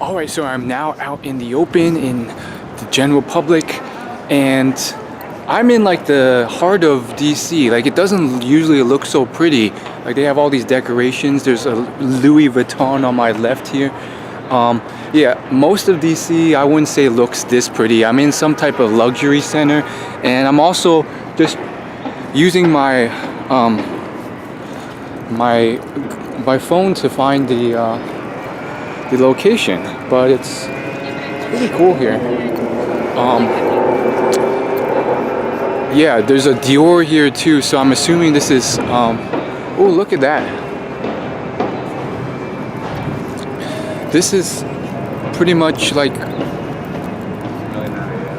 Alright, so I'm now out in the open in the general public, and I'm in like the heart of DC. Like, it doesn't usually look so pretty. Like, they have all these decorations. There's a Louis Vuitton on my left here. Yeah, most of DC I wouldn't say looks this pretty. I'm in some type of luxury center, and I'm also just using my my phone to find the location, but it's pretty cool here. Yeah, there's a Dior here too, so I'm assuming this is oh, look at that. This is pretty much like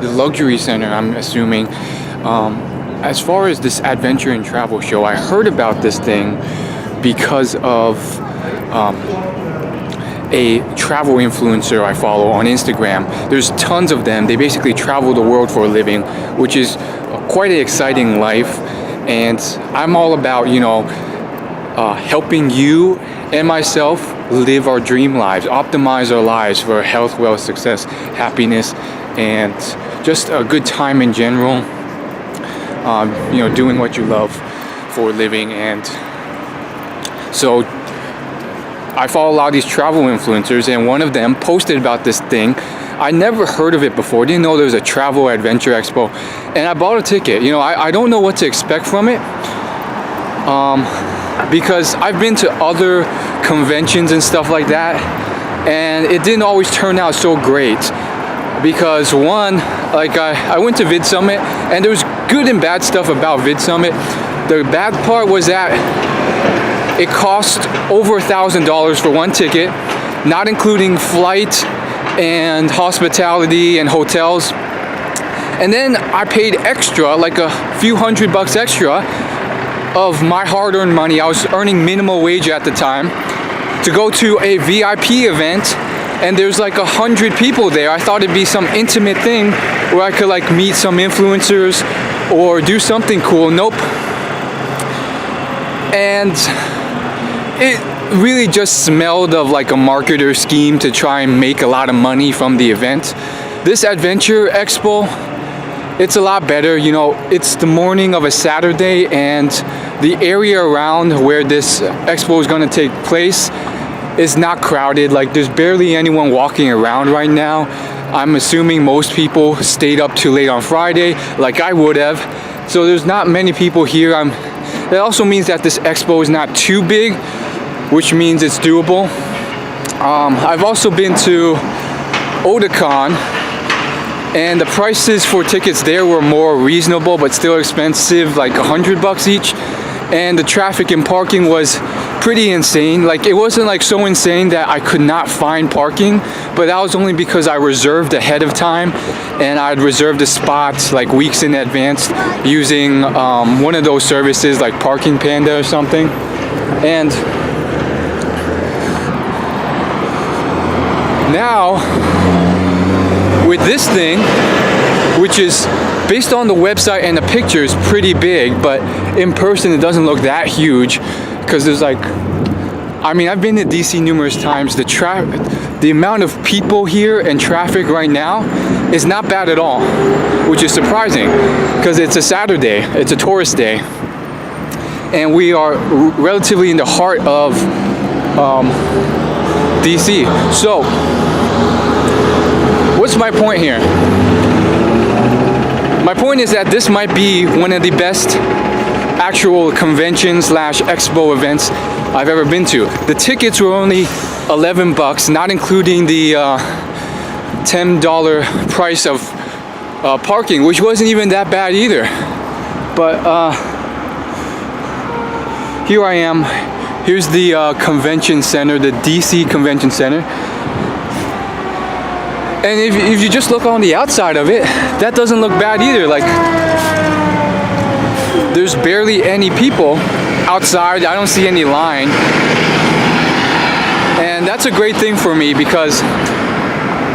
the luxury center, I'm assuming. As far as this adventure and travel show, I heard about this thing because of a travel influencer I follow on Instagram. There's tons of them. They basically travel the world for a living, which is quite an exciting life. And I'm all about, helping you and myself live our dream lives, optimize our lives for health, wealth, success, happiness, and just a good time in general. Doing what you love for a living. And so I follow a lot of these travel influencers, and one of them posted about this thing. I never heard of it before, didn't know there was a travel adventure expo, and I bought a ticket. I don't know what to expect from it, because I've been to other conventions and stuff like that, and it didn't always turn out so great. Because one, like I went to Vid Summit, and there was good and bad stuff about Vid Summit. The bad part was that it cost over $1,000 for one ticket, not including flight and hospitality and hotels. And then I paid extra, like a few $100 extra of my hard-earned money. I was earning minimum wage at the time to go to a VIP event, and there's like 100 people there. I thought it'd be some intimate thing where I could like meet some influencers or do something cool. Nope. And it really just smelled of like a marketer scheme to try and make a lot of money from the event. This Adventure Expo, it's a lot better. It's the morning of a Saturday, and the area around where this expo is going to take place is not crowded. Like, there's barely anyone walking around right now. I'm assuming most people stayed up too late on Friday, like I would have. So there's not many people here. That also means that this expo is not too big, which means it's doable. I've also been to Otakon, and the prices for tickets there were more reasonable but still expensive, like $100 each. And the traffic and parking was pretty insane. Like, it wasn't like so insane that I could not find parking, but that was only because I reserved ahead of time, and I'd reserved a spot like weeks in advance using one of those services like Parking Panda or something. And now with this thing, which is based on the website and the pictures pretty big, but in person it doesn't look that huge, because there's like, I've been to DC numerous times. The amount of people here and traffic right now is not bad at all, which is surprising because it's a Saturday, it's a tourist day, and we are relatively in the heart of DC. So what's my point here? My point is that this might be one of the best actual convention / expo events I've ever been to. The tickets were only $11, not including the $10 price of parking, which wasn't even that bad either. But here I am. Here's the convention center, the DC Convention Center. And if you just look on the outside of it, that doesn't look bad either. Like, there's barely any people outside. I don't see any line. And that's a great thing for me, because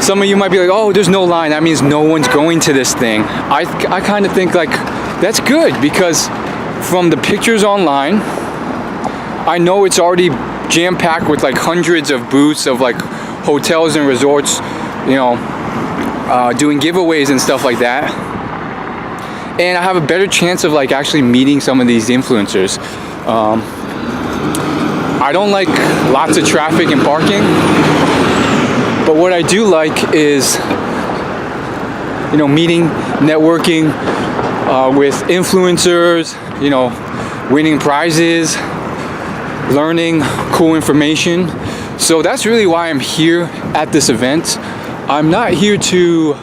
some of you might be like, oh, there's no line, that means no one's going to this thing. I kind of think like that's good, because from the pictures online, I know it's already jam-packed with like hundreds of booths of like hotels and resorts, you know, doing giveaways and stuff like that. And I have a better chance of like actually meeting some of these influencers. I don't like lots of traffic and parking, but what I do like is, you know, meeting, networking with influencers, you know, winning prizes, learning cool information. So that's really why I'm here at this event. I'm not here to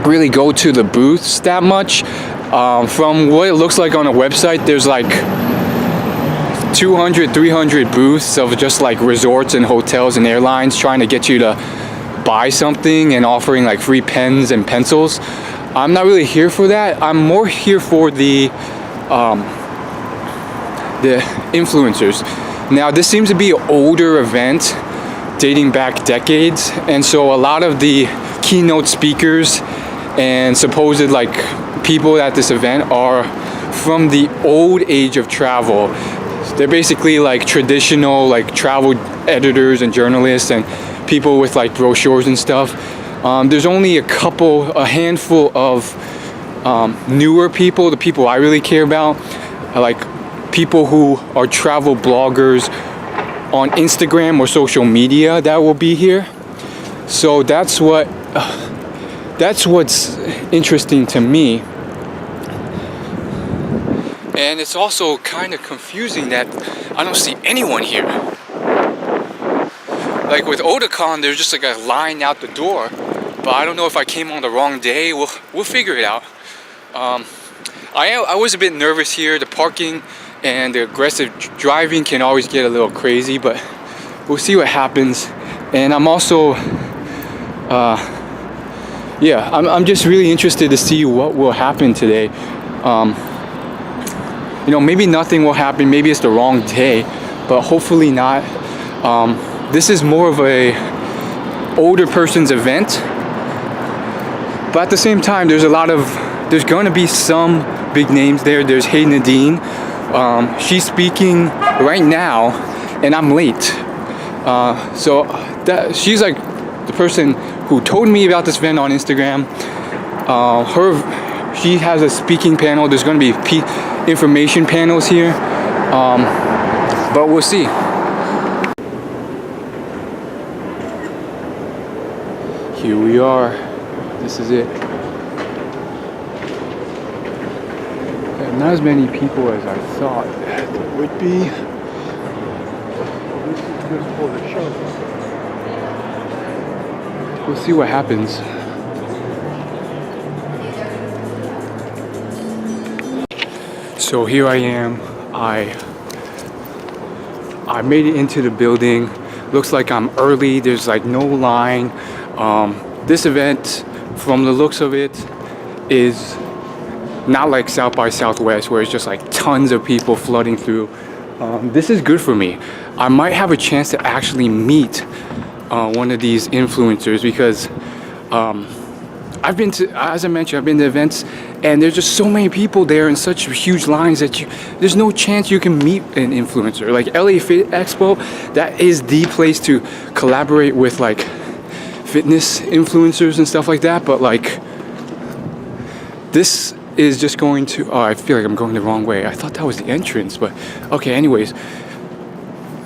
really go to the booths that much. From what it looks like on a website, there's like 200, 300 booths of just like resorts and hotels and airlines trying to get you to buy something and offering like free pens and pencils. I'm not really here for that. I'm more here for the influencers. Now this seems to be an older event dating back decades, and so a lot of the keynote speakers and supposed like people at this event are from the old age of travel. They're basically like traditional like travel editors and journalists and people with like brochures and stuff. There's only a handful of newer people, the people I really care about, like people who are travel bloggers on Instagram or social media that will be here. So that's what's interesting to me. And it's also kind of confusing that I don't see anyone here. Like with Otakon, there's just like a line out the door, but I don't know if I came on the wrong day. We'll figure it out. I was a bit nervous here. The parking and the aggressive driving can always get a little crazy, but we'll see what happens. And I'm also, I'm just really interested to see what will happen today. You know, maybe nothing will happen. Maybe it's the wrong day, but hopefully not. This is more of a older person's event, but at the same time, there's going to be some big names there. There's Hey Nadine. She's speaking right now, and I'm late. She's like the person who told me about this event on Instagram. She has a speaking panel. There's going to be information panels here, but we'll see. Here we are. This is it. And not as many people as I thought there would be. This is good for the show. We'll see what happens. So here I am. I made it into the building. Looks like I'm early. There's like no line. This event, from the looks of it, is not like South by Southwest where it's just like tons of people flooding through. This is good for me. I might have a chance to actually meet one of these influencers because I've been to, as I mentioned, I've been to events and there's just so many people there and such huge lines that there's no chance you can meet an influencer. Like LA Fit Expo, that is the place to collaborate with like fitness influencers and stuff like that. But like this is just going to, I feel like I'm going the wrong way. I thought that was the entrance, but okay, anyways.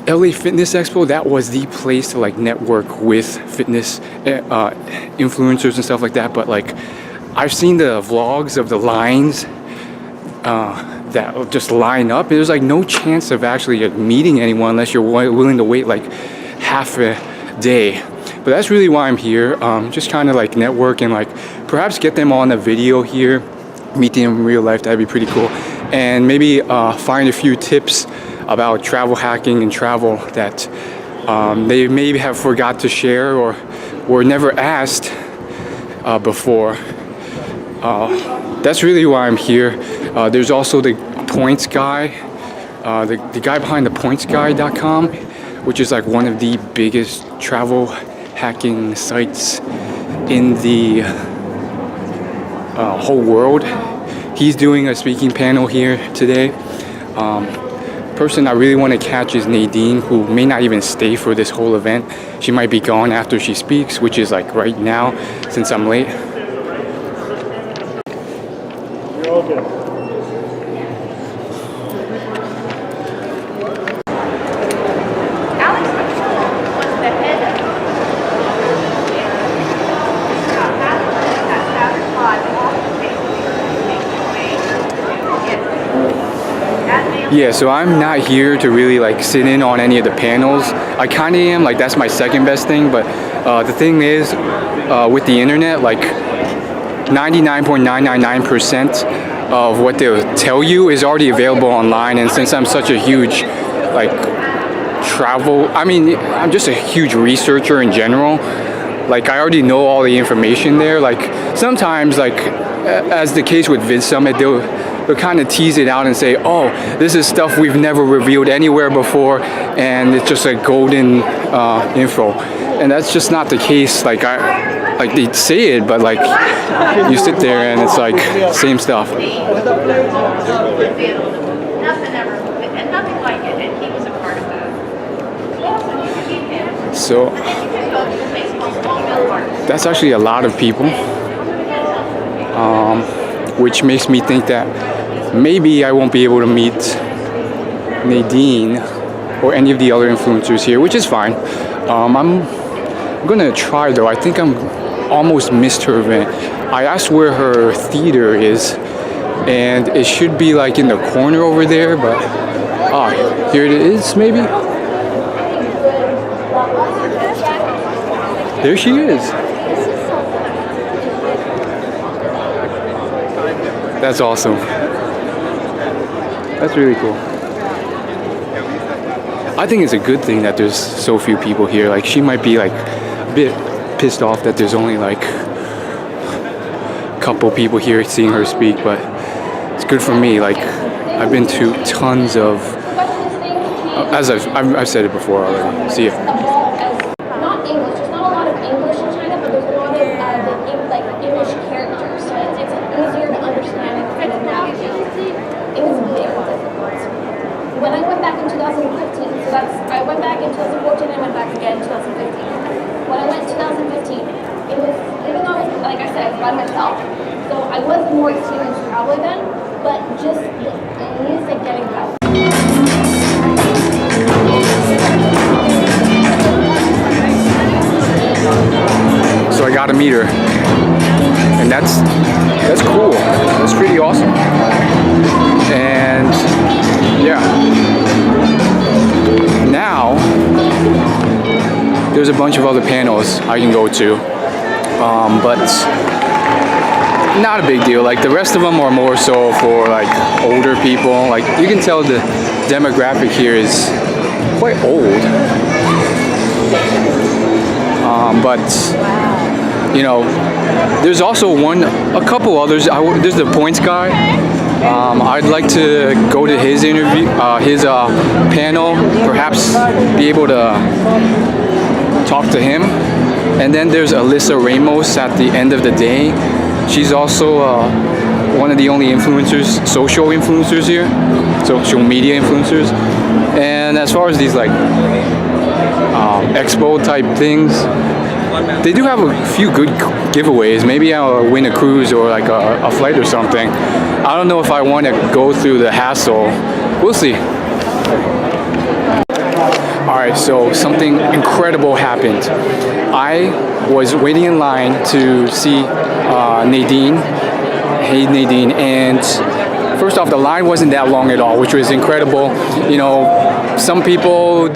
LA Fitness Expo, that was the place to like network with fitness influencers and stuff like that. But like I've seen the vlogs of the lines that just line up. There's like no chance of actually meeting anyone unless you're willing to wait like half a day. But that's really why I'm here. Just kind of like network and like perhaps get them on a video here, meet them in real life. That'd be pretty cool. And maybe find a few tips about travel hacking and travel that they maybe have forgot to share or were never asked before. That's really why I'm here. There's also the points guy, the guy behind the pointsguy.com, which is like one of the biggest travel hacking sites in the whole world. He's doing a speaking panel here today. person I really want to catch is Nadine, who may not even stay for this whole event. She might be gone after she speaks, which is like right now since I'm late. You're all good. Yeah, so I'm not here to really like sit in on any of the panels. I kind of am, like that's my second best thing, but the thing is with the internet, like 99.999% of what they'll tell you is already available online, and since I'm such a huge like I'm just a huge researcher in general, like I already know all the information there. Like sometimes, like as the case with VidSummit, they'll kind of tease it out and say, oh, this is stuff we've never revealed anywhere before, and it's just like golden info. And that's just not the case. Like they say it, but like you sit there and it's like same stuff. So that's actually a lot of people, which makes me think that maybe I won't be able to meet Nadine or any of the other influencers here, which is fine. I'm gonna try though. I think I'm almost missed her event. I asked where her theater is, and it should be like in the corner over there, but here it is maybe. There she is. That's awesome. That's really cool. I think it's a good thing that there's so few people here. Like she might be like a bit pissed off that there's only like a couple people here seeing her speak, but it's good for me. Like I've been to tons of, as I've said it before already. See ya. Not English. There's not a lot of English in China, but there's a lot of like English characters, so it's easier to understand and kind of navigate. It was very difficult. When I went back in 2015, I went back in 2014 and went back again in 2015. When I went in 2015, it was, even though, like I said, I was by myself, so I was a more experienced traveler then, but just the ease of getting back. So I got to meet her, and that's cool. That's pretty awesome. And yeah, now there's a bunch of other panels I can go to, but not a big deal. Like the rest of them are more so for like older people. Like you can tell the demographic here is quite old. But you know, there's also a couple others. There's the points guy. I'd like to go to his interview, his panel, perhaps be able to talk to him. And then there's Alyssa Ramos at the end of the day. She's also one of the only influencers, social influencers here, social media influencers. And as far as these like expo type things, they do have a few good giveaways. Maybe I'll win a cruise or like a flight or something. I don't know if I want to go through the hassle. We'll see. Alright, so something incredible happened. I was waiting in line to see Nadine. Hey Nadine, and first off, the line wasn't that long at all, which was incredible. You know, some people,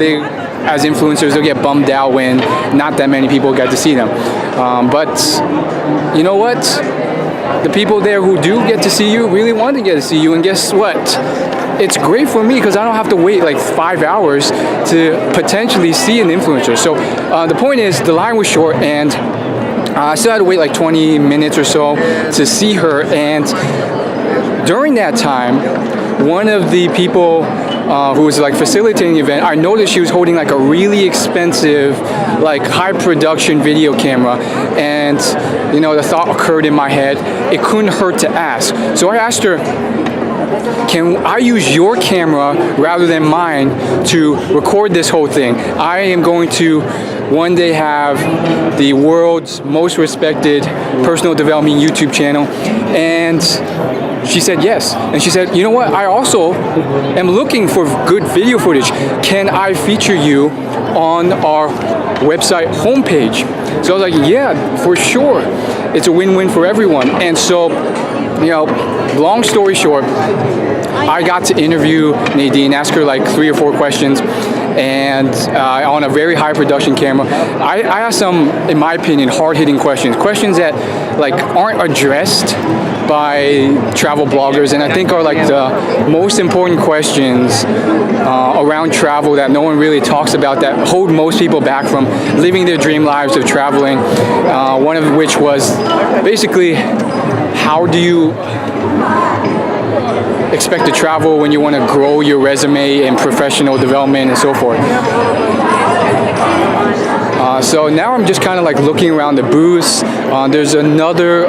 as influencers, they'll get bummed out when not that many people get to see them. But you know what? The people there who do get to see you really want to get to see you, and guess what? It's great for me because I don't have to wait like 5 hours to potentially see an influencer. So the point is, the line was short, and I still had to wait like 20 minutes or so to see her. And during that time, one of the people who was like facilitating the event, I noticed she was holding like a really expensive, like high production video camera, and you know, the thought occurred in my head, it couldn't hurt to ask. So I asked her, can I use your camera rather than mine to record this whole thing? I am going to one day have the world's most respected personal development YouTube channel. And she said yes. And she said, you know what? I also am looking for good video footage. Can I feature you on our website homepage? So I was like, yeah, for sure. It's a win-win for everyone. And so, you know, long story short, I got to interview Nadine, ask her like 3 or 4 questions, and on a very high production camera. I asked some, in my opinion, hard-hitting questions that like aren't addressed by travel bloggers, and I think are like the most important questions around travel that no one really talks about, that hold most people back from living their dream lives of traveling. One of which was basically, how do you expect to travel when you want to grow your resume and professional development and so forth. So now I'm just kind of like looking around the booths. There's another,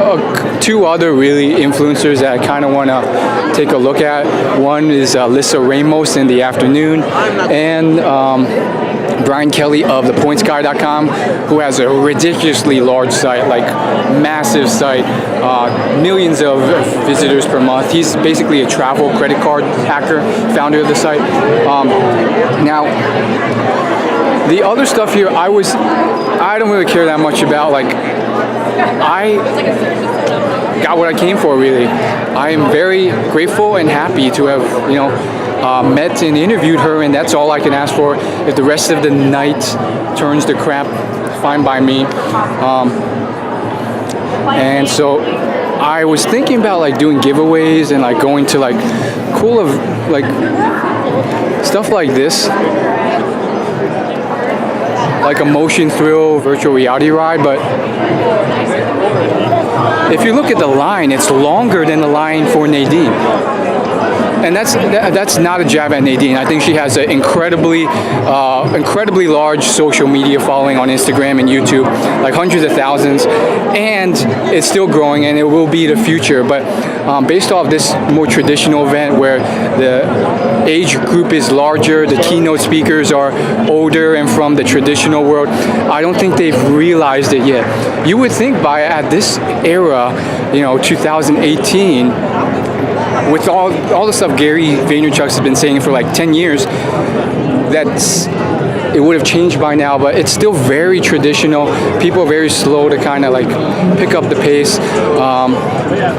2 other really influencers that I kind of want to take a look at. One is Alyssa Ramos in the afternoon, and Brian Kelly of thepointsguy.com, who has a ridiculously large site, like massive site, millions of visitors per month. He's basically a travel credit card hacker, founder of the site. Now, the other stuff here, I don't really care that much about. Like, I got what I came for, really. I am very grateful and happy to have, you know, met and interviewed her, and that's all I can ask for. If the rest of the night turns to crap, fine by me. And so I was thinking about like doing giveaways and like going to like cool of like stuff like this, like a motion thrill virtual reality ride. But if you look at the line, it's longer than the line for Nadine. And that's not a jab at Nadine. I think she has an incredibly large social media following on Instagram and YouTube, like hundreds of thousands, and it's still growing, and it will be the future. But based off this more traditional event where the age group is larger, the keynote speakers are older and from the traditional world, I don't think they've realized it yet. You would think by at this era, you know, 2018, with all the stuff Gary Vaynerchuk has been saying for like 10 years, it would have changed by now, but it's still very traditional. People are very slow to kind of like pick up the pace.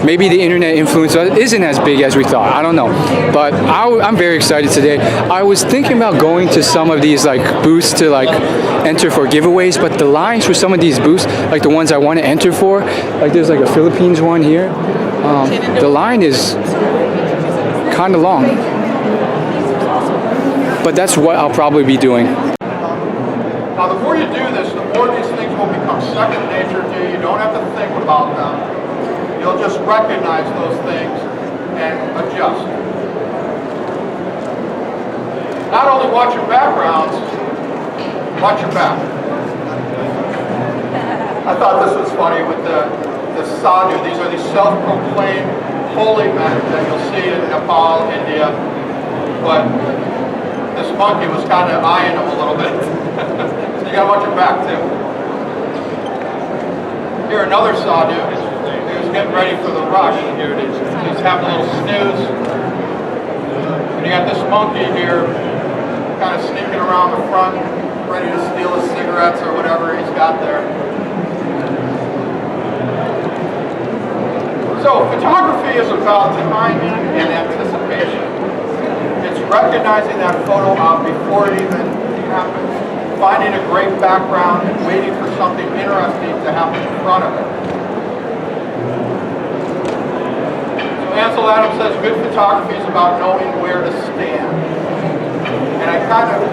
Maybe the internet influence isn't as big as we thought. I don't know, but I'm very excited today. I was thinking about going to some of these like booths to like enter for giveaways, but the lines for some of these booths, like the ones I want to enter for, like there's like a Philippines one here. The line is kind of long, but that's what I'll probably be doing. Now, the more you do this, the more these things will become second nature to you. You don't have to think about them. You'll just recognize those things and adjust. Not only watch your backgrounds, watch your back. I thought this was funny with the sadhu. These are these self-proclaimed holy men that you'll see in Nepal, India. But this monkey was kind of eyeing them a little bit. So you gotta watch your back too. Here, another sadhu. He was getting ready for the rush. Here it is. He's having a little snooze. And you got this monkey here, kind of sneaking around the front, ready to steal his cigarettes or whatever he's got there. So, photography is about timing and anticipation. It's recognizing that photo op before it even happens, finding a great background and waiting for something interesting to happen in front of it. So Ansel Adams says good photography is about knowing where to stand. And I kind of,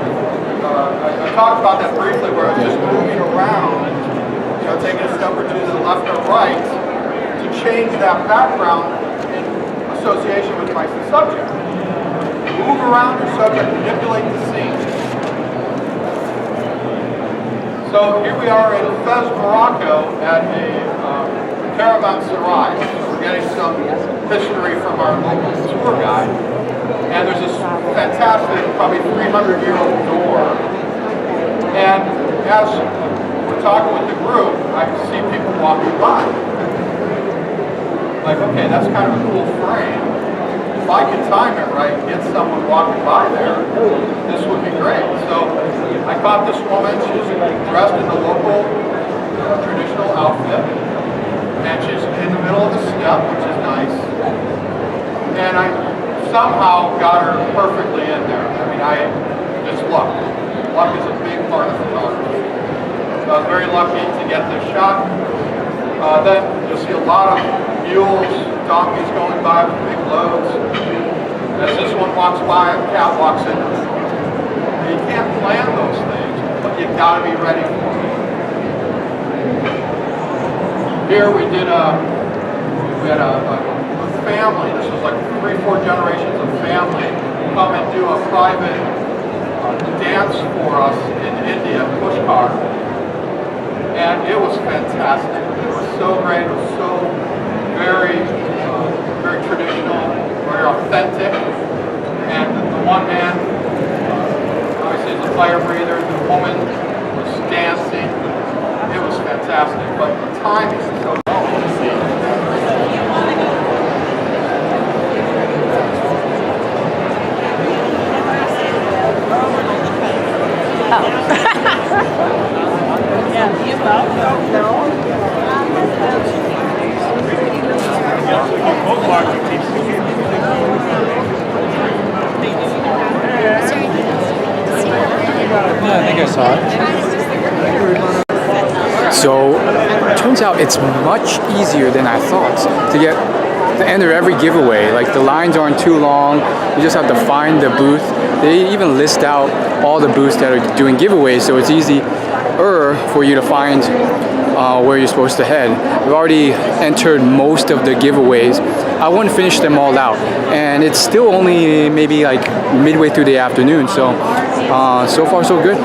I talked about that briefly where I was just moving around, you know, taking a step or two to the left or right, change that background in association with my subject. Move around your subject, manipulate the scene. So here we are in Fez, Morocco at a caravanserai. So we're getting some history from our local tour guide. And there's this fantastic, probably 300-year-old door. And as we're talking with the group, I see people walking by. Like, okay, that's kind of a cool frame. If I could time it right and get someone walking by there, this would be great. So I caught this woman. She's dressed in the local traditional outfit, and she's in the middle of the step, which is nice. And I somehow got her perfectly in there. I mean, just luck. Luck is a big part of photography. I was very lucky to get this shot. Then you'll see a lot of mules, donkeys going by with big loads. As this one walks by, a cat walks into the door. You can't plan those things, but you gotta be ready for them. Here we had a family. This was like 3-4 generations of family come and do a private dance for us in India, push car. And it was fantastic. It was so great. It was so very traditional, very authentic. And the one man, obviously, is a fire breather. The woman was dancing. It was fantastic. But the timing is so low. Yeah, I think I saw it. So, it turns out it's much easier than I thought to enter every giveaway. Like, the lines aren't too long. You just have to find the booth. They even list out all the booths that are doing giveaways, so it's easier for you to find where you're supposed to head. I've already entered most of the giveaways. I want to finish them all out, and it's still only maybe like midway through the afternoon, so so far so good.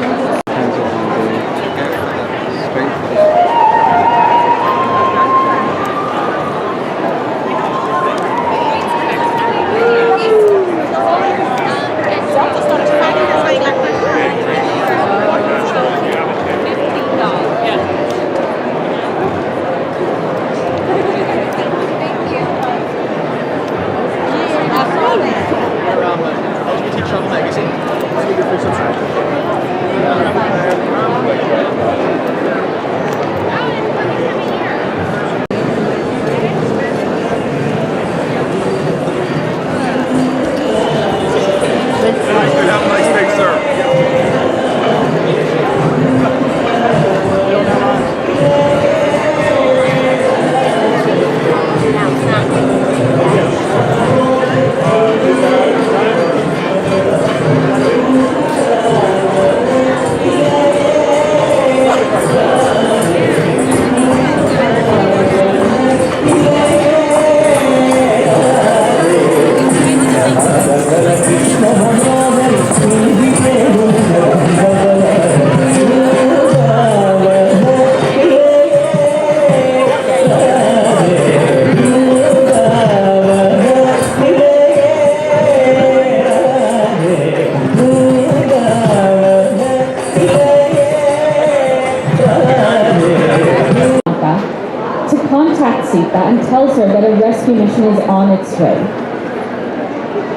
And tells her that a rescue mission is on its way.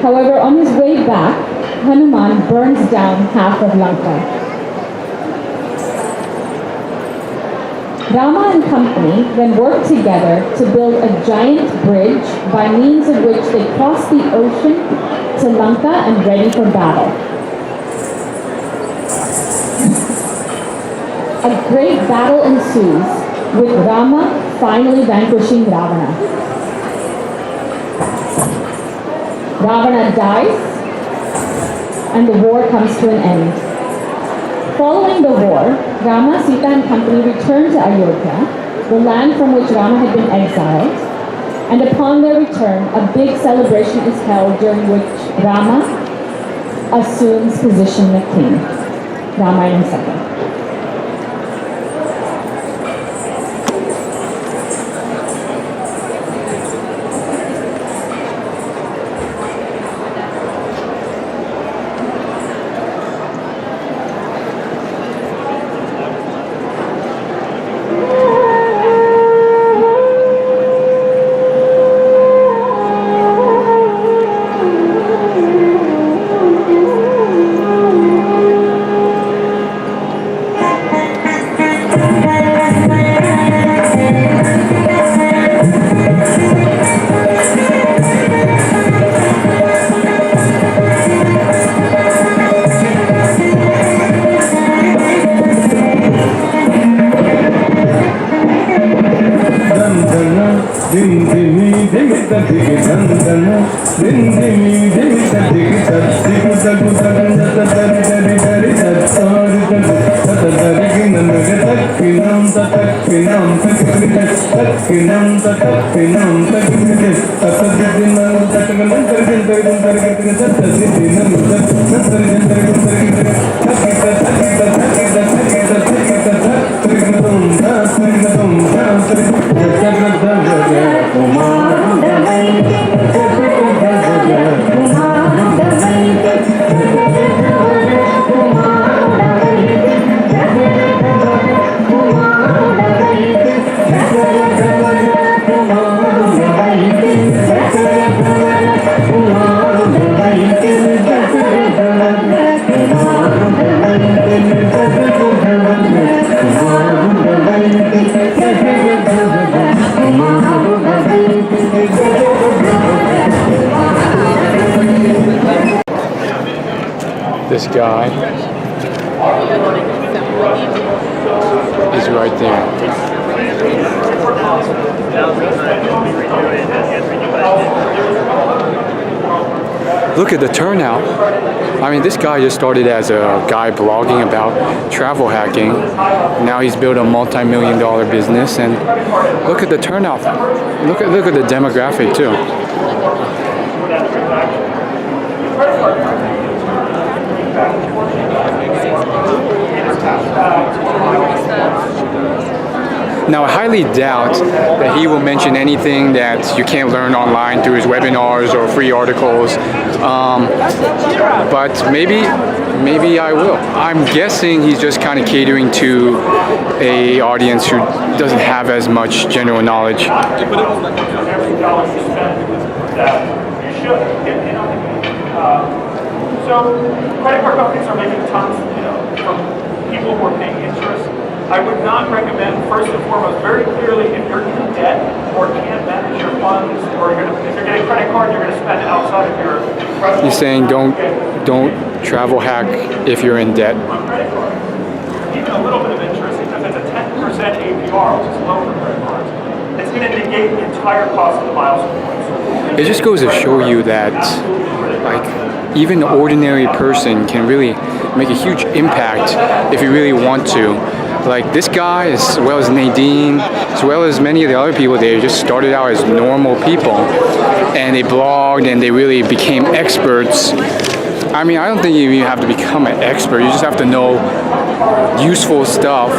However, on his way back, Hanuman burns down half of Lanka. Rama and company then work together to build a giant bridge by means of which they cross the ocean to Lanka and ready for battle. A great battle ensues, with Rama finally vanquishing Ravana. Ravana dies, and the war comes to an end. Following the war, Rama, Sita and company return to Ayodhya, the land from which Rama had been exiled, and upon their return, a big celebration is held during which Rama assumes position of king. Ramayana Saka. This guy is right there. Look at the turnout. I mean, this guy just started as a guy blogging about travel hacking. Now he's built a multi-million-dollar business, and look at the turnout. Look at the demographic too. Now, I highly doubt that he will mention anything that you can't learn online through his webinars or free articles. But maybe I will. I'm guessing he's just kind of catering to a audience who doesn't have as much general knowledge. So credit card companies are making tons, from people who are paying interest. I would not recommend, first and foremost, very clearly, if you're in debt or can't manage your funds, or if you're getting a credit card, you're going to spend outside of your threshold. He's saying don't travel hack if you're in debt. On credit cards, even a little bit of interest, because it's a 10% APR, which is low for credit cards, it's going to negate the entire cost of the milestone points. It just goes to show you that, like, even an ordinary person can really make a huge impact if you really want to. Like this guy, as well as Nadine, as well as many of the other people, they just started out as normal people, and they blogged and they really became experts. I mean, I don't think you even have to become an expert. You just have to know useful stuff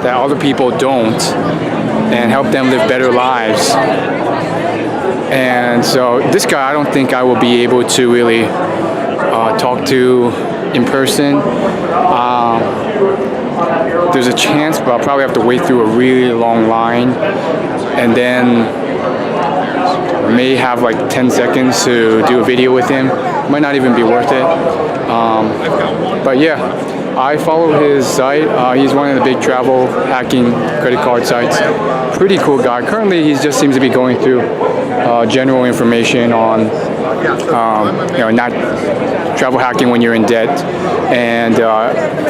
that other people don't, and help them live better lives. And so this guy, I don't think I will be able to really talk to in person. There's a chance, but I'll probably have to wait through a really long line, and then may have like 10 seconds to do a video with him. Might not even be worth it. But yeah, I follow his site. He's one of the big travel hacking credit card sites. Pretty cool guy. Currently, he just seems to be going through general information on, not travel hacking when you're in debt, and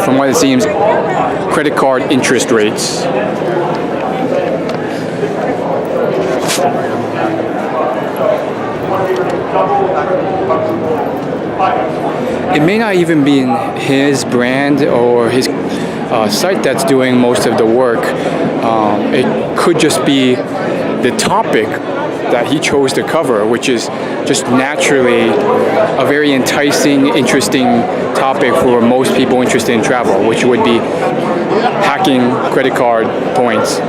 from what it seems, credit card interest rates. It may not even be in his brand or his site that's doing most of the work. It could just be the topic that he chose to cover, which is just naturally a very enticing, interesting topic for most people interested in travel, which would be hacking credit card points.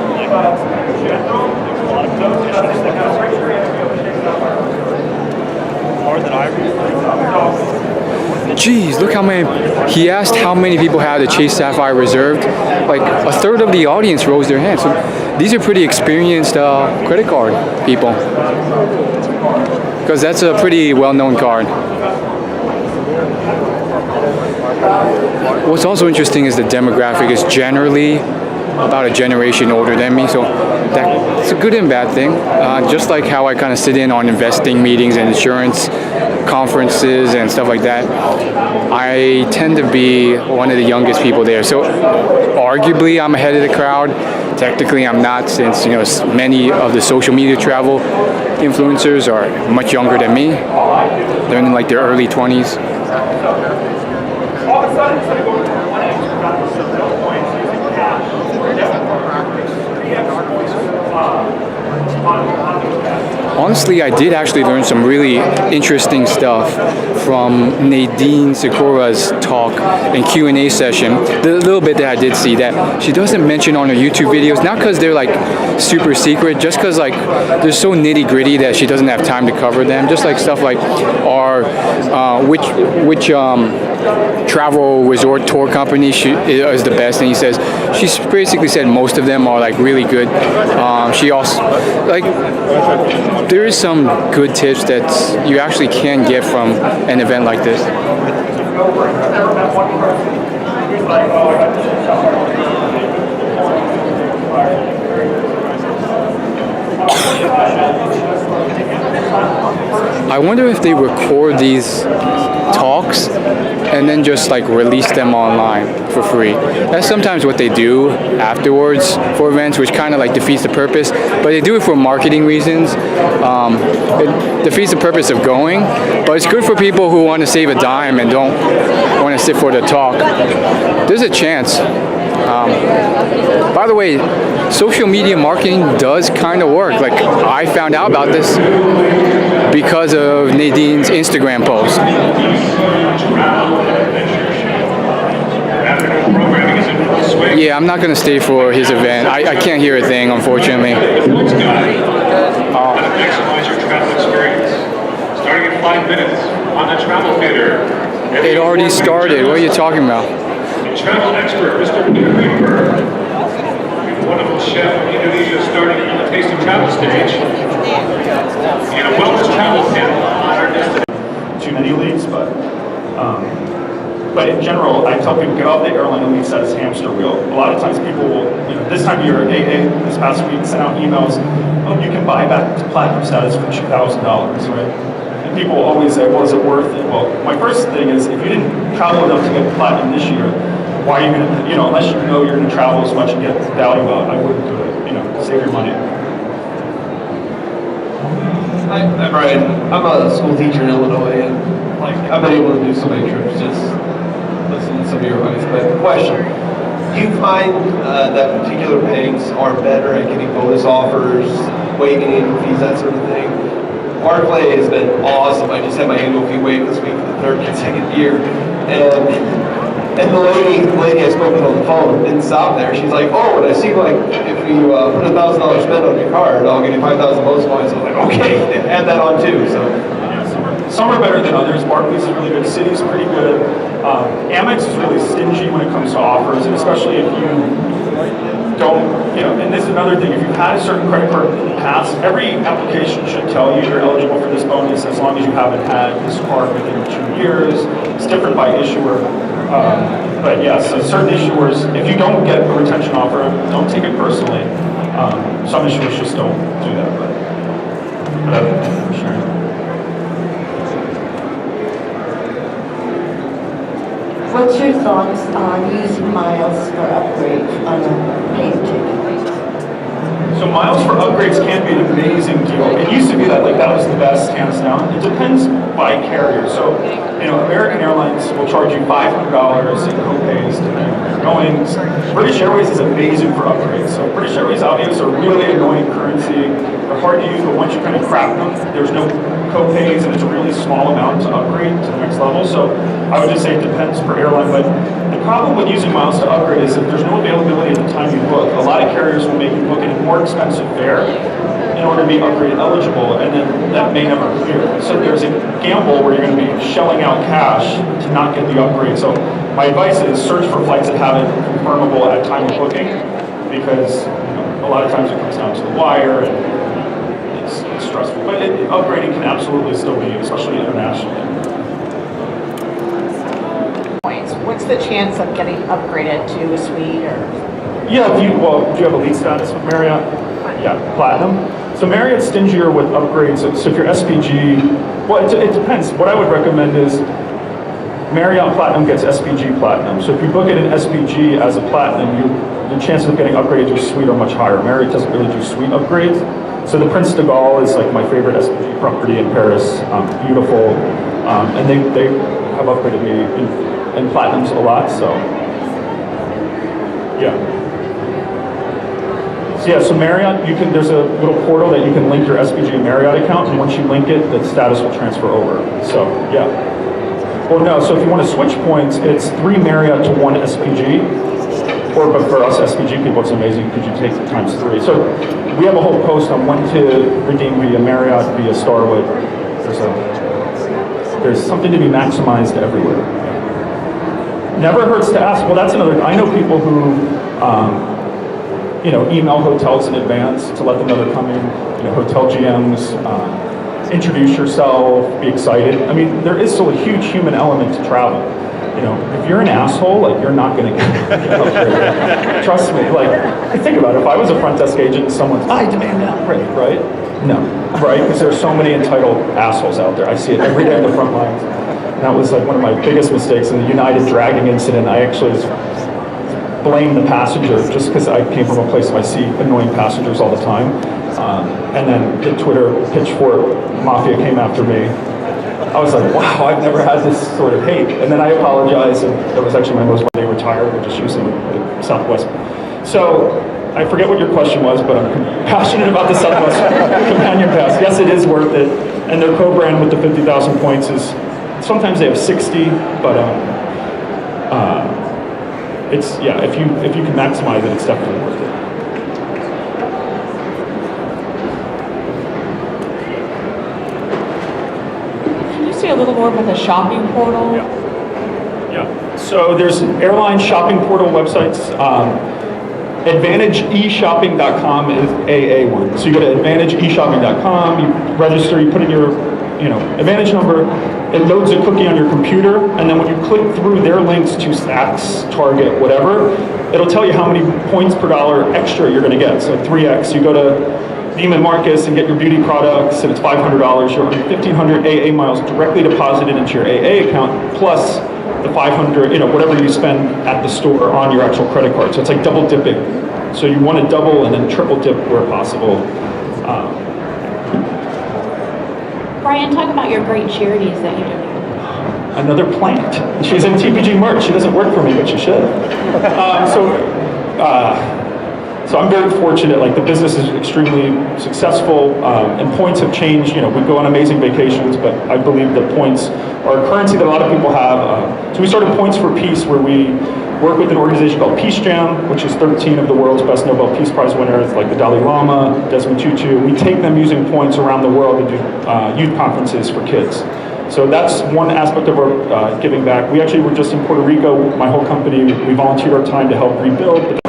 Geez, look how many, he asked how many people had the Chase Sapphire reserved. Like a third of the audience rose their hands. So these are pretty experienced credit card people, because that's a pretty well-known card. What's also interesting is the demographic is generally about a generation older than me, so that's a good and bad thing. Just like how I kind of sit in on investing meetings and insurance conferences and stuff like that, I tend to be one of the youngest people there. So arguably I'm ahead of the crowd. Technically I'm not, since many of the social media travel influencers are much younger than me. They're in like their early 20s. All of a sudden, instead of going to one end, you've got the sales points using cash or debit card. 3x points on those cash. Honestly, I did actually learn some really interesting stuff from Nadine Sykora's talk and Q&A session. The little bit that I did see that she doesn't mention on her YouTube videos, not because they're like super secret, just because like they're so nitty gritty that she doesn't have time to cover them. Just like stuff like which travel resort tour company is the best, and he says she's basically said most of them are like really good. She also like there is some good tips that you actually can get from an event like this. I wonder if they record these talks and then just like release them online for free. That's sometimes what they do afterwards for events, which kind of like defeats the purpose, but they do it for marketing reasons. It defeats the purpose of going, but it's good for people who want to save a dime and don't want to sit for the talk. There's a chance. By the way, social media marketing does kind of work. Like I found out about this because of Nadine's Instagram post. Yeah, I'm not going to stay for his event. I can't hear a thing, unfortunately. Maximize your travel experience. Starting in 5 minutes on the Travel Theater. It already started. What are you talking about? The travel expert, Mr. Cooper. Wonderful chef from Indonesia starting on the Taste of Travel stage. And a wellness travel panel on our destination. Too many leads, but in general, I tell people get off the airline and leave set as hamster wheel. A lot of times people will, this time of year, this past week, send out emails, oh, you can buy back to platinum status for $2,000, right? And people always say, well, is it worth it? Well, my first thing is, if you didn't travel enough to get platinum this year, why are you going to, unless you know you're going to travel as much and get value out, I wouldn't do it, save your money. Hi, I'm Brian. I'm a school teacher in Illinois, and I've been able to do so many trips just listening to some of your advice. But question, do you find that particular banks are better at getting bonus offers, waiving annual fees, that sort of thing? Barclay has been awesome. I just had my annual fee waived this week for the 3rd consecutive year, and the lady I spoke with on the phone didn't stop there. She's like, oh, and I see if you put $1,000 spend on your card, I'll give you 5,000 bonus points. I was like, okay, add that on too. So some are better than others. Barclays is really good. Citi's pretty good. Amex is really stingy when it comes to offers, and especially if you don't, and this is another thing, if you've had a certain credit card in the past, every application should tell you you're eligible for this bonus as long as you haven't had this card within 2 years. It's different by issuer. But yes, so certain issuers, if you don't get a retention offer, don't take it personally. Some issuers just don't do that, but for sure. What's your thoughts on using miles for upgrades on a paid ticket? So miles for upgrades can be an amazing deal. It used to be that that was the best, hands down. It depends by carrier. So, American Airlines will charge you $500 in co-pays depending on where you're going. British Airways is amazing for upgrades. So British Airways obviously are really annoying currency. They're hard to use, but once you kind of crack them, there's no co-pays and it's a really small amount to upgrade to the next level. So I would just say it depends per airline. But the problem with using miles to upgrade is that there's no availability at the time you book. A lot of carriers will make you book in a more expensive fare in order to be upgrade eligible, and then that may never clear. So there's a gamble where you're going to be shelling out cash to not get the upgrade. So my advice is search for flights that have it confirmable at time of booking, because a lot of times it comes down to the wire and it's stressful. But upgrading can absolutely still be, especially internationally. What's the chance of getting upgraded to a suite or? Yeah, do you have a lead status with Marriott? Yeah, platinum. So Marriott's stingier with upgrades. So if you're SPG, well, it depends. What I would recommend is Marriott Platinum gets SPG Platinum. So if you book it in SPG as a Platinum, your chances of getting upgraded to your suite are much higher. Marriott doesn't really do suite upgrades. So the Prince de Gaulle is like my favorite SPG property in Paris. Beautiful, and they have upgraded me in Platinums a lot. So yeah. So Marriott, there's a little portal that you can link your SPG Marriott account, and once you link it, the status will transfer over. So yeah. Well, no. So if you want to switch points, it's 3 Marriott to 1 SPG. But for us SPG people, it's amazing because you take it times 3. So we have a whole post on when to redeem via Marriott, via Starwood. There's something to be maximized everywhere. Never hurts to ask. Well, that's another. I know people who, email hotels in advance to let them know they're coming. Hotel GMs. Introduce yourself. Be excited. I mean, there is still a huge human element to travel. If you're an asshole, like, you're not going to get upgraded. Trust me. Like, think about it. If I was a front desk agent and someone's, I demand an upgrade, right? No, right? Because there's so many entitled assholes out there. I see it every day on the front lines. And that was like one of my biggest mistakes in the United dragging incident. I actually blamed the passenger just because I came from a place where I see annoying passengers all the time. And then the Twitter pitchfork mafia came after me. I was like, wow, I've never had this sort of hate. And then I apologized, and that was actually my most when they retired. We're just using the Southwest. So I forget what your question was, but I'm passionate about the Southwest Companion Pass. Yes, it is worth it. And their co-brand with the 50,000 points is, sometimes they have 60, but it's, yeah, if you can maximize it, it's definitely worth it. A little more about the shopping portal? Yeah. So there's airline shopping portal websites. AdvantageeShopping.com is AA one. So you go to AdvantageeShopping.com, you register, you put in your Advantage number, it loads a cookie on your computer, and then when you click through their links to Saks, Target, whatever, it'll tell you how many points per dollar extra you're going to get. So 3x. You go to Neiman Marcus and get your beauty products, and it's $500. You're 1,500 AA miles directly deposited into your AA account, plus the 500, whatever you spend at the store on your actual credit card. So it's like double dipping. So you want to double and then triple dip where possible. Brian, talk about your great charities that you do. Another plant. She's in TPG merch. She doesn't work for me, but she should. So I'm very fortunate. Like, the business is extremely successful, and points have changed. We go on amazing vacations, but I believe that points are a currency that a lot of people have. So we started Points for Peace, where we work with an organization called Peace Jam, which is 13 of the world's best Nobel Peace Prize winners, like the Dalai Lama, Desmond Tutu. We take them using points around the world and do youth conferences for kids. So that's one aspect of our giving back. We actually were just in Puerto Rico, my whole company. We volunteered our time to help rebuild.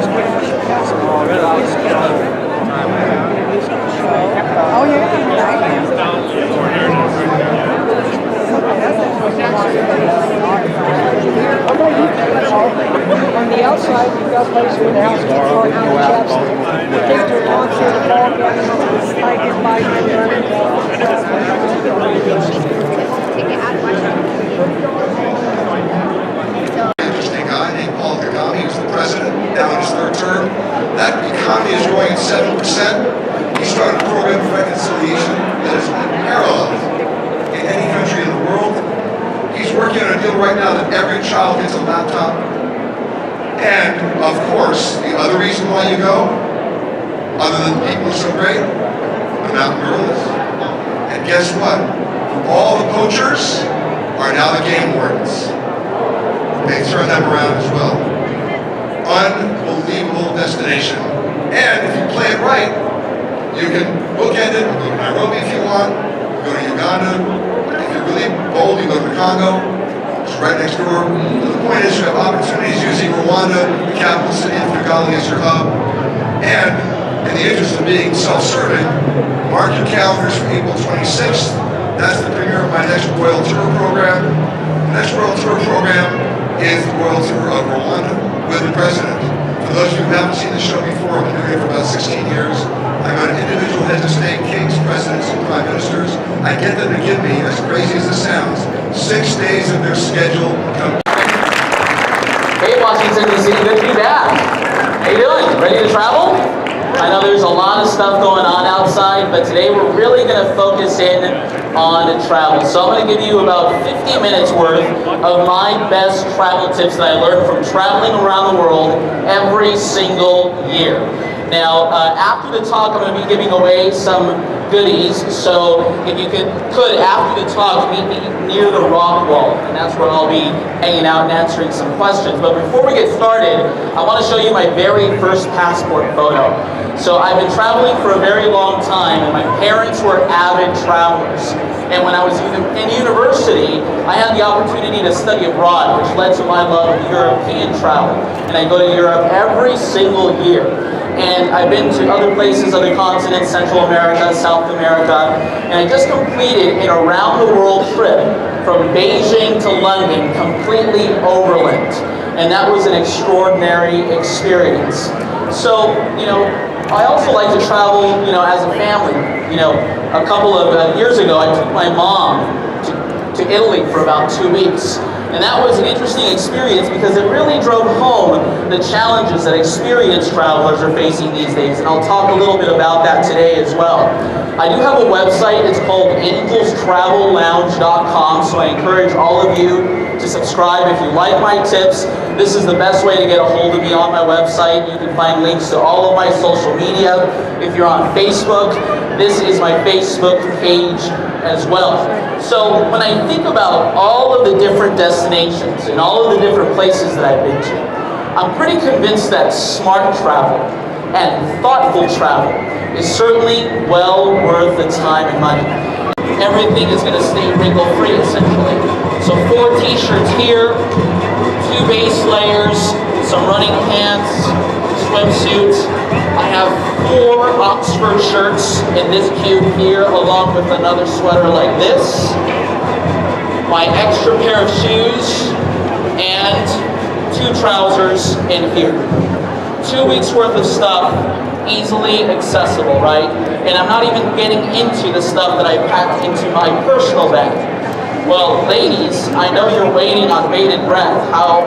On the outside, you've got a place where the house is parked and the chaps. The kids are on through the ball game, hiking, biking, Interesting guy named Paul Kagame, who's the president, now in his 3rd term. That economy is growing at 7%. He started a program for reconciliation that is unparalleled in any country in the world. He's working on a deal right now that every child gets a laptop. And, of course, the other reason why you go, other than people are so great, the mountain gorillas. And guess what? All the poachers are now the game wardens. They turn them around as well. Unbelievable destination. And if you play it right, you can bookend it, go to Nairobi if you want, go to Uganda. If you're really bold, you go to the Congo. It's right next door. So the point is, you have opportunities using Rwanda, the capital city of Kigali, as your hub. And in the interest of being self-serving, mark your calendars for April 26th. That's the premiere of my next Royal Tour program. The next Royal Tour program is the Royal Tour of Rwanda with the President. For those of you who haven't seen the show before, I've been doing it for about 16 years. I go to heads of state, kings, presidents, and prime ministers. I get them to give me, as crazy as it sounds, 6 days of their schedule. Hey, Washington, D.C., good to be back. How you doing? Ready to travel? I know there's a lot of stuff going on outside, but today we're really going to focus in on travel. So I'm going to give you about 50 minutes worth of my best travel tips that I learned from traveling around the world every single year. Now, after the talk, I'm going to be giving away some goodies, so if you could after the talk, meet me near the rock wall, and that's where I'll be hanging out and answering some questions. But before we get started, I want to show you my very first passport photo. So I've been traveling for a very long time, and my parents were avid travelers. And when I was in university, I had the opportunity to study abroad, which led to my love of European travel. And I go to Europe every single year. And I've been to other places, other continents, Central America, South America, and I just completed an around-the-world trip from Beijing to London, completely overland. And that was an extraordinary experience. So, I also like to travel, as a family. A couple of years ago, I took my mom to Italy for about 2 weeks. And that was an interesting experience because it really drove home the challenges that experienced travelers are facing these days. And I'll talk a little bit about that today as well. I do have a website. It's called angelstravellounge.com. So I encourage all of you to subscribe if you like my tips. This is the best way to get a hold of me on my website. You can find links to all of my social media. If you're on Facebook, this is my Facebook page as well. So when I think about all of the different destinations and all of the different places that I've been to, I'm pretty convinced that smart travel and thoughtful travel is certainly well worth the time and money. Everything is going to stay wrinkle-free, essentially. So 4 t-shirts here, 2 base layers, some running pants, swimsuits. I have 4 Oxford shirts in this cube here, along with another sweater like this. My extra pair of shoes, and 2 trousers in here. 2 weeks worth of stuff, easily accessible, right? And I'm not even getting into the stuff that I packed into my personal bag. Well, ladies, I know you're waiting on bated breath how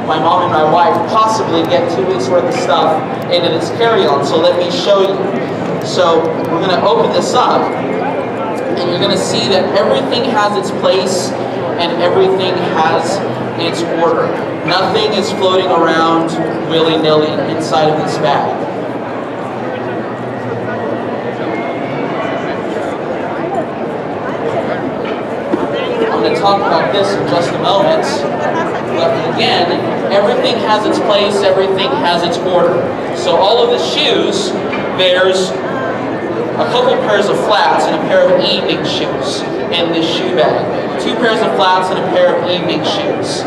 my mom and my wife possibly get 2 weeks worth of stuff into this carry-on, so let me show you. So we're going to open this up, and you're going to see that everything has its place and everything has its order. Nothing is floating around willy-nilly inside of this bag. I'm going to talk about this in just a moment. But again, everything has its place, everything has its order. So all of the shoes, there's a couple pairs of flats and a pair of evening shoes in this shoe bag. 2 pairs of flats and a pair of evening shoes.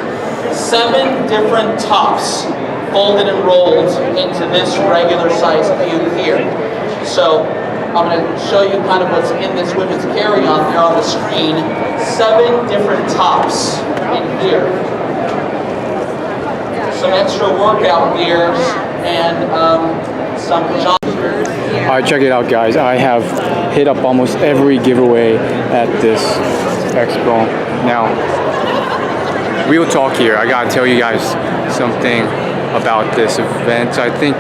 7 different tops folded and rolled into this regular size cube here. So I'm going to show you kind of what's in this women's carry-on there on the screen. 7 different tops in here. Some extra workout gears and some pajamas. Alright, check it out, guys. I have hit up almost every giveaway at this expo. Now, real talk here. I gotta tell you guys something about this event. I think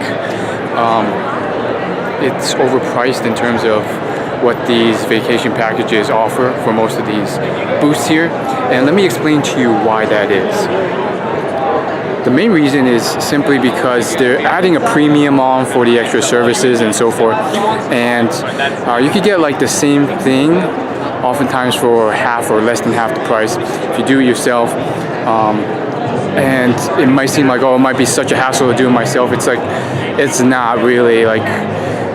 it's overpriced in terms of what these vacation packages offer for most of these booths here. And let me explain to you why that is. The main reason is simply because they're adding a premium on for the extra services and so forth. And you could get like the same thing oftentimes for half or less than half the price if you do it yourself. And it might seem like, oh, it might be such a hassle to do it myself. It's like, it's not really. Like,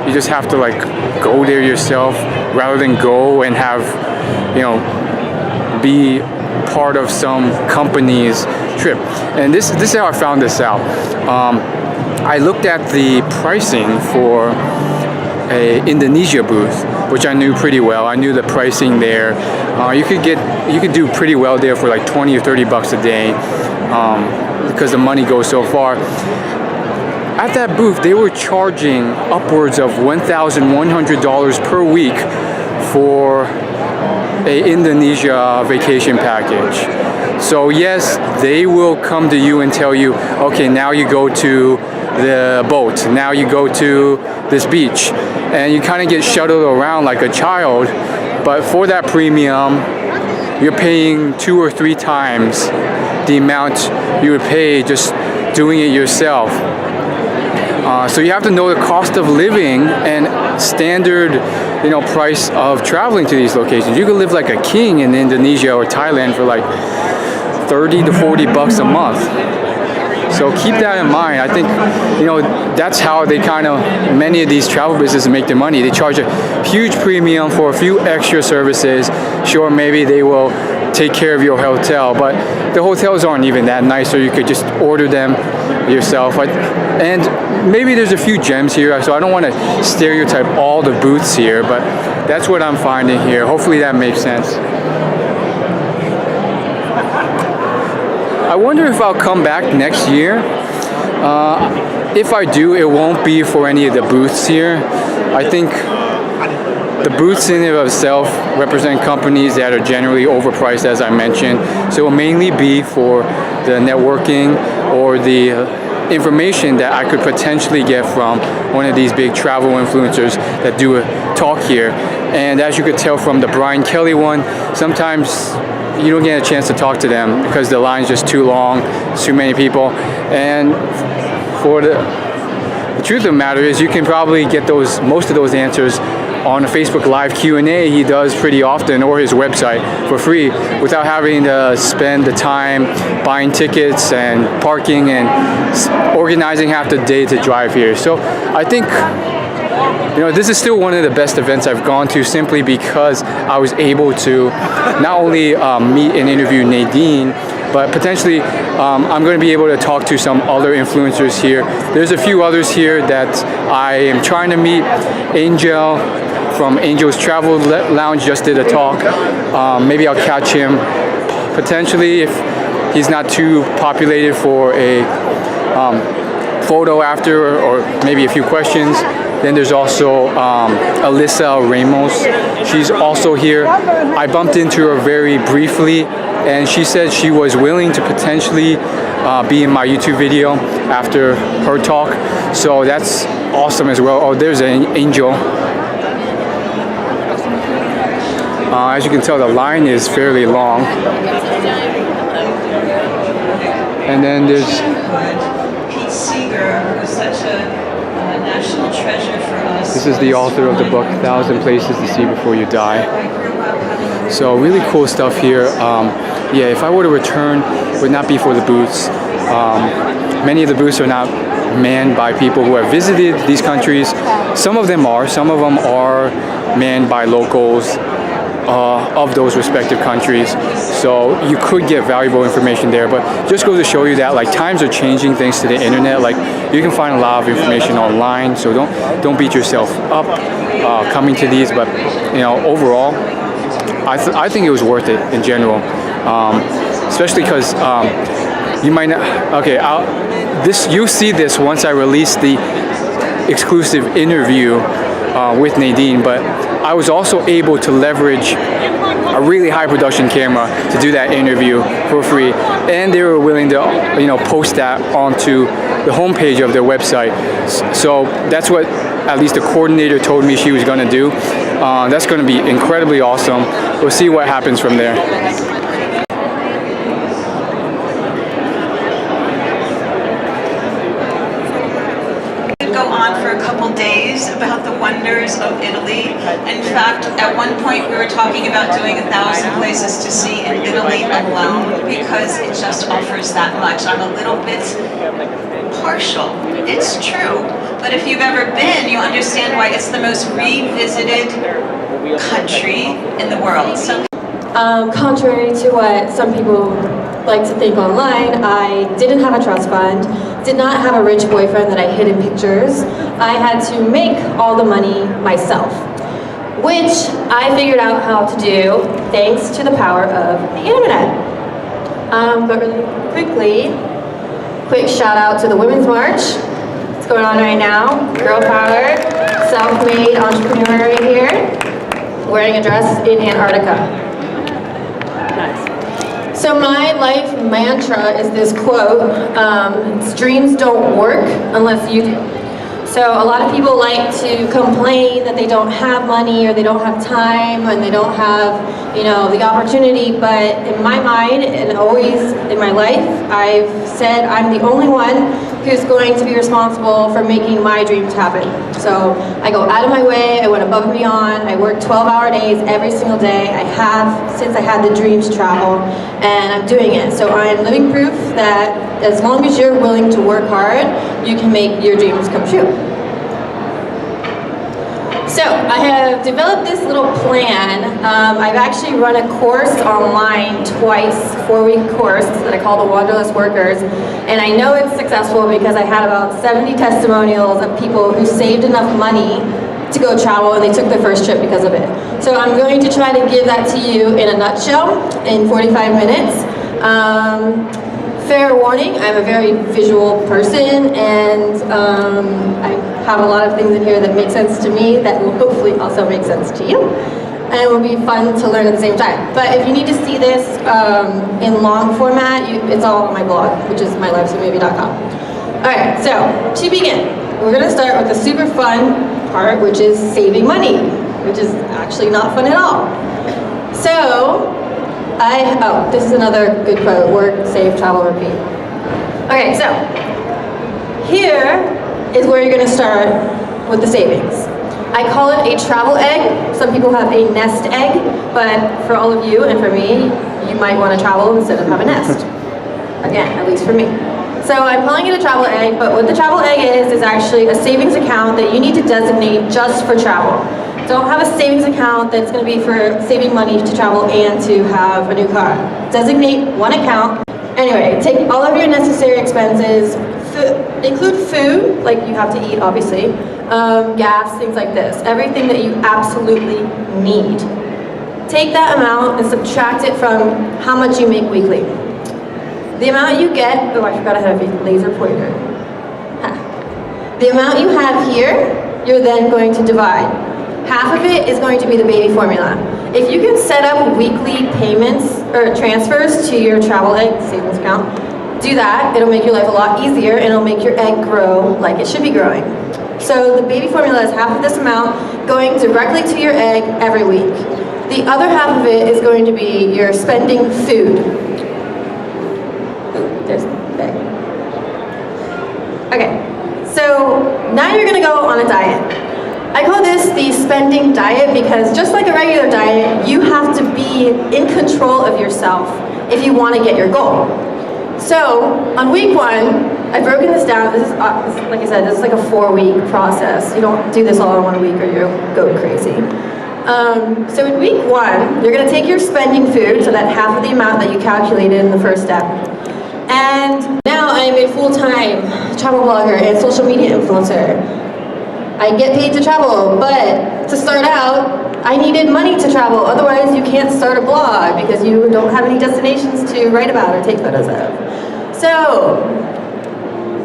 you just have to like go there yourself rather than go and have, be part of some company's trip. And this is how I found this out. I looked at the pricing for a Indonesia booth, which I knew pretty well. I knew the pricing there. You could do pretty well there for like 20 or 30 bucks a day, because the money goes so far. at that booth, they were charging upwards of $1,100 per week for a Indonesia vacation package. So yes, they will come to you and tell you, okay, now you go to the boat, now you go to this beach, and you kind of get shuttled around like a child. But for that premium, you're paying 2 or 3 times the amount you would pay just doing it yourself. So you have to know the cost of living and standard, price of traveling to these locations. You could live like a king in Indonesia or Thailand for like 30 to 40 bucks a month. So keep that in mind. I think, that's how many of these travel businesses make their money. They charge a huge premium for a few extra services. Sure, maybe they will take care of your hotel, but the hotels aren't even that nice, so you could just order them yourself. And maybe there's a few gems here, so I don't want to stereotype all the booths here, but that's what I'm finding here. Hopefully that makes sense. I wonder if I'll come back next year. If I do, it won't be for any of the booths here. I think the booths in and of itself represent companies that are generally overpriced, as I mentioned. So it will mainly be for the networking or the information that I could potentially get from one of these big travel influencers that do a talk here. And as you could tell from the Brian Kelly one, sometimes you don't get a chance to talk to them because the line's just too long, too many people. And for the truth of the matter is, you can probably get most of those answers on a Facebook Live Q&A he does pretty often, or his website for free, without having to spend the time buying tickets and parking and organizing half the day to drive here. So I think this is still one of the best events I've gone to, simply because I was able to not only meet and interview Nadine, but potentially I'm going to be able to talk to some other influencers here. There's a few others here that I am trying to meet. Angel from Angel's Travel Lounge just did a talk. Maybe I'll catch him potentially if he's not too populated for a photo after, or maybe a few questions. Then there's also Alyssa Ramos. She's also here. I bumped into her very briefly, and she said she was willing to potentially be in my YouTube video after her talk. So that's awesome as well. Oh, there's an Angel. As you can tell, the line is fairly long. And then there's Pete Seeger, who was such a national treasure for us. This is the author of the book, 1,000 Places to See Before You Die. So really cool stuff here. Yeah, if I were to return, it would not be for the booths. Many of the booths are not manned by people who have visited these countries. Some of them are manned by locals of those respective countries. So you could get valuable information there, but just goes to show you that times are changing thanks to the internet. You can find a lot of information online, so don't beat yourself up coming to these. But overall, I think it was worth it in general, especially because you might not. Okay, you'll see this once I release the exclusive interview with Nadine, but I was also able to leverage a really high production camera to do that interview for free, and they were willing to post that onto the homepage of their website. So that's what at least the coordinator told me she was going to do. That's going to be incredibly awesome. We'll see what happens from there. About the wonders of Italy. In fact, at one point we were talking about doing 1,000 places to see in Italy alone, because it just offers that much. I'm a little bit partial, it's true, but if you've ever been, you understand why it's the most revisited country in the world. So, contrary to what some people like to think online, I didn't have a trust fund, did not have a rich boyfriend that I hid in pictures. I had to make all the money myself, which I figured out how to do thanks to the power of the internet. But really quick shout out to the Women's March. It's What's going on right now? Girl power, self-made entrepreneur right here, wearing a dress in Antarctica. So my life mantra is this quote, it's dreams don't work unless you do. So a lot of people like to complain that they don't have money or they don't have time and they don't have, the opportunity, but in my mind and always in my life, I've said I'm the only one who's going to be responsible for making my dreams happen. So I go out of my way, I went above and beyond, I work 12-hour days every single day. I have since I had the dream to travel, and I'm doing it. So I'm living proof that as long as you're willing to work hard, you can make your dreams come true. So I have developed this little plan. I've actually run a course online twice, 4-week course that I call the Wanderlust Workers. And I know it's successful because I had about 70 testimonials of people who saved enough money to go travel and they took their first trip because of it. So I'm going to try to give that to you in a nutshell in 45 minutes. Fair warning, I'm a very visual person and I have a lot of things in here that make sense to me that will hopefully also make sense to you. And it will be fun to learn at the same time. But if you need to see this in long format, it's all on my blog, which is mylifesamovie.com. Alright, so to begin, we're going to start with the super fun part, which is saving money, which is actually not fun at all. So, this is another good quote, work, save, travel, repeat. Okay, so, here is where you're gonna start with the savings. I call it a travel egg. Some people have a nest egg, but for all of you and for me, you might wanna travel instead of have a nest. Again, at least for me. So I'm calling it a travel egg, but what the travel egg is actually a savings account that you need to designate just for travel. Don't have a savings account that's going to be for saving money to travel and to have a new car. Designate one account. Anyway, take all of your necessary expenses, include food, like you have to eat obviously, gas, things like this. Everything that you absolutely need. Take that amount and subtract it from how much you make weekly. The amount you get, oh I forgot I have a laser pointer. The amount you have here, you're then going to divide. Half of it is going to be the baby formula. If you can set up weekly payments or transfers to your travel egg savings account, do that. It'll make your life a lot easier and it'll make your egg grow like it should be growing. So the baby formula is half of this amount going directly to your egg every week. The other half of it is going to be your spending food. Ooh, there's the egg. Okay, so now you're gonna go on a diet. I call this the spending diet because just like a regular diet, you have to be in control of yourself if you want to get your goal. So on week 1, I've broken this down. This is, like I said, this is like a 4-week process. You don't do this all in 1 week or you'll go crazy. So in week 1, you're going to take your spending food, so that half of the amount that you calculated in the first step. And now I'm a full-time travel blogger and social media influencer. I get paid to travel, but to start out, I needed money to travel. Otherwise, you can't start a blog because you don't have any destinations to write about or take photos of. So,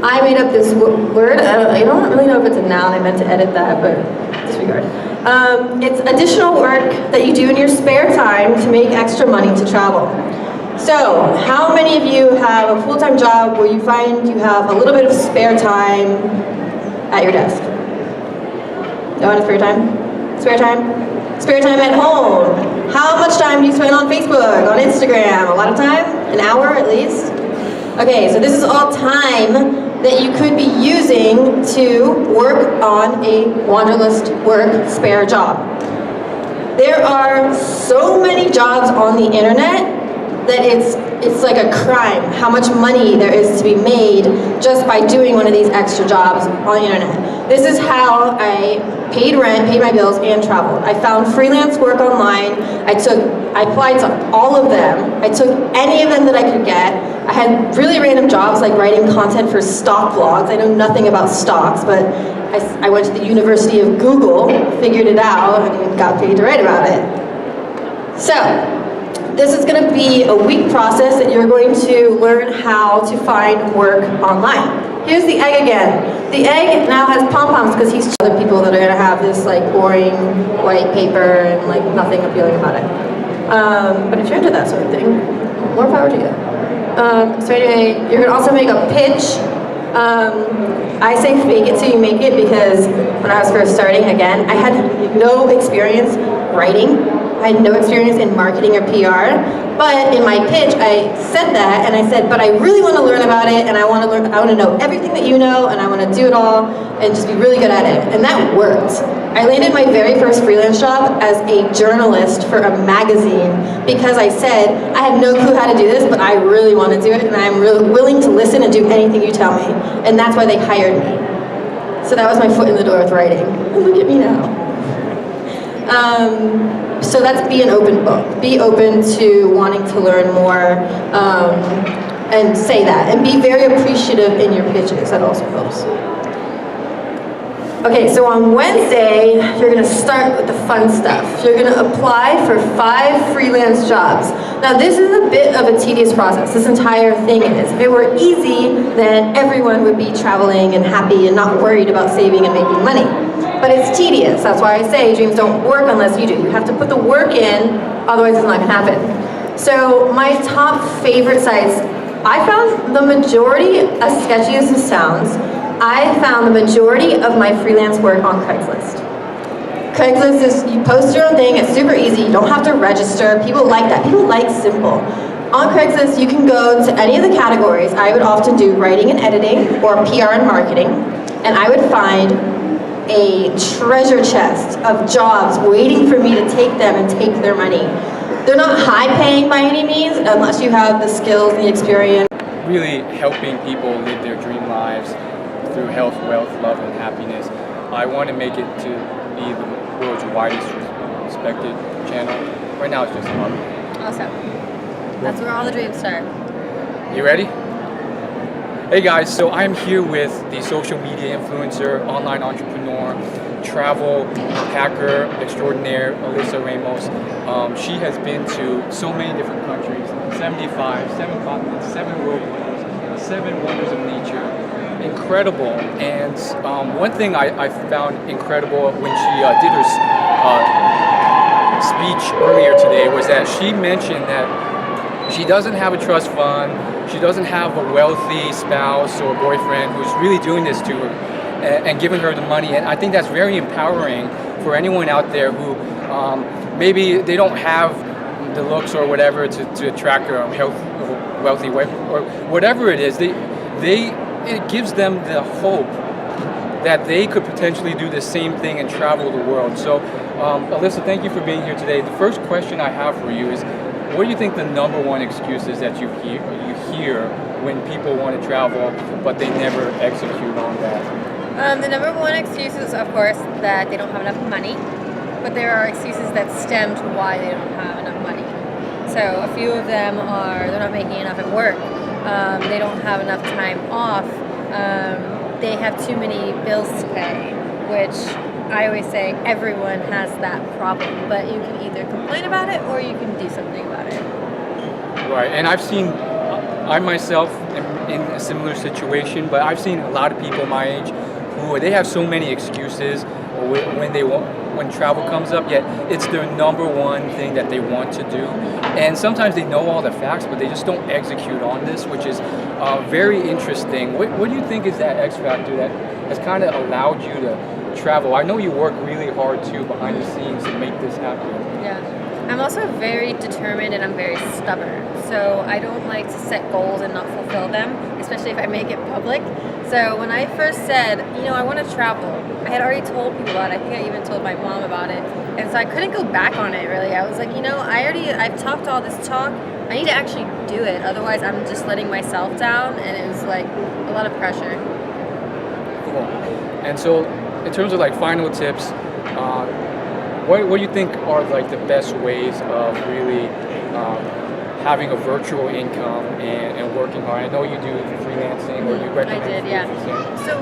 I made up this word. I don't really know if it's a noun. I meant to edit that, but disregard. It's additional work that you do in your spare time to make extra money to travel. So, how many of you have a full-time job where you find you have a little bit of spare time at your desk? No one has spare time? Spare time? Spare time at home. How much time do you spend on Facebook, on Instagram? A lot of time? An hour at least? Okay, so this is all time that you could be using to work on a Wanderlust work spare job. There are so many jobs on the internet that it's like a crime how much money there is to be made just by doing one of these extra jobs on the internet. This is how I paid rent, paid my bills, and traveled. I found freelance work online. I applied to all of them. I took any of them that I could get. I had really random jobs like writing content for stock blogs. I know nothing about stocks, but I went to the University of Google, figured it out, and got paid to write about it. So, this is going to be a week process that you're going to learn how to find work online. Here's the egg again. The egg now has pom-poms because he's other people that are gonna have this like boring white paper and like nothing appealing about it. But if you're into that sort of thing, more power to you. So anyway, you're gonna also make a pitch. I say fake it till you make it because when I was first starting, again, I had no experience writing. I had no experience in marketing or PR, but in my pitch, I said that, and I said, but I really want to learn about it, and I want to know everything that you know, and I want to do it all, and just be really good at it, and that worked. I landed my very first freelance job as a journalist for a magazine because I said, I have no clue how to do this, but I really want to do it, and I'm really willing to listen and do anything you tell me, and that's why they hired me. So that was my foot in the door with writing. And look at me now. So that's be an open book. Be open to wanting to learn more and say that. And be very appreciative in your pitches. That also helps. Okay, so on Wednesday, you're gonna start with the fun stuff. You're gonna apply for 5 freelance jobs. Now this is a bit of a tedious process. This entire thing is. If it were easy, then everyone would be traveling and happy and not worried about saving and making money. But it's tedious. That's why I say dreams don't work unless you do. You have to put the work in, otherwise it's not gonna happen. So my top favorite sites, I found the majority, as sketchy as this sounds, I found the majority of my freelance work on Craigslist. Craigslist is, you post your own thing, it's super easy, you don't have to register, people like that, people like simple. On Craigslist, you can go to any of the categories. I would often do writing and editing, or PR and marketing, and I would find a treasure chest of jobs waiting for me to take them and take their money. They're not high paying by any means, unless you have the skills and the experience. Really helping people live their dream lives through health, wealth, love, and happiness. I want to make it to be the world's widest respected channel. Right now it's just a hobby. Awesome. That's where all the dreams start. You ready? Hey guys, so I'm here with the social media influencer, online entrepreneur, travel hacker extraordinaire, Alyssa Ramos. She has been to so many different countries, 75, 7 continents, 7 world wonders, 7 wonders of nature. Incredible. And one thing I found incredible when she did her speech earlier today was that she mentioned that she doesn't have a trust fund, she doesn't have a wealthy spouse or boyfriend who's really doing this to her and giving her the money. And I think that's very empowering for anyone out there who maybe they don't have the looks or whatever to attract a wealthy wife or whatever it is. It gives them the hope that they could potentially do the same thing and travel the world. So, Alyssa, thank you for being here today. The first question I have for you is, what do you think the number one excuse is that you hear when people want to travel, but they never execute on that? The number one excuse is, of course, that they don't have enough money, but there are excuses that stem to why they don't have enough money. So a few of them are they're not making enough at work, they don't have enough time off, they have too many bills to pay, which I always say everyone has that problem, but you can either complain about it or you can do something about it. Right, and I myself am in a similar situation, but I've seen a lot of people my age who they have so many excuses when travel comes up, yet it's their number one thing that they want to do. And sometimes they know all the facts, but they just don't execute on this, which is very interesting. What do you think is that X factor that has kind of allowed you to travel? I know you work really hard too behind the scenes to make this happen. Yeah. I'm also very determined and I'm very stubborn. So I don't like to set goals and not fulfill them, especially if I make it public. So when I first said, I want to travel, I had already told people about it. I think I even told my mom about it. And so I couldn't go back on it really. I was like, I've talked all this talk. I need to actually do it. Otherwise I'm just letting myself down, and it was like a lot of pressure. Cool. And so in terms of like final tips, what do you think are like the best ways of really having a virtual income and working hard? I know you do freelancing, or you recommend. I did, yeah. So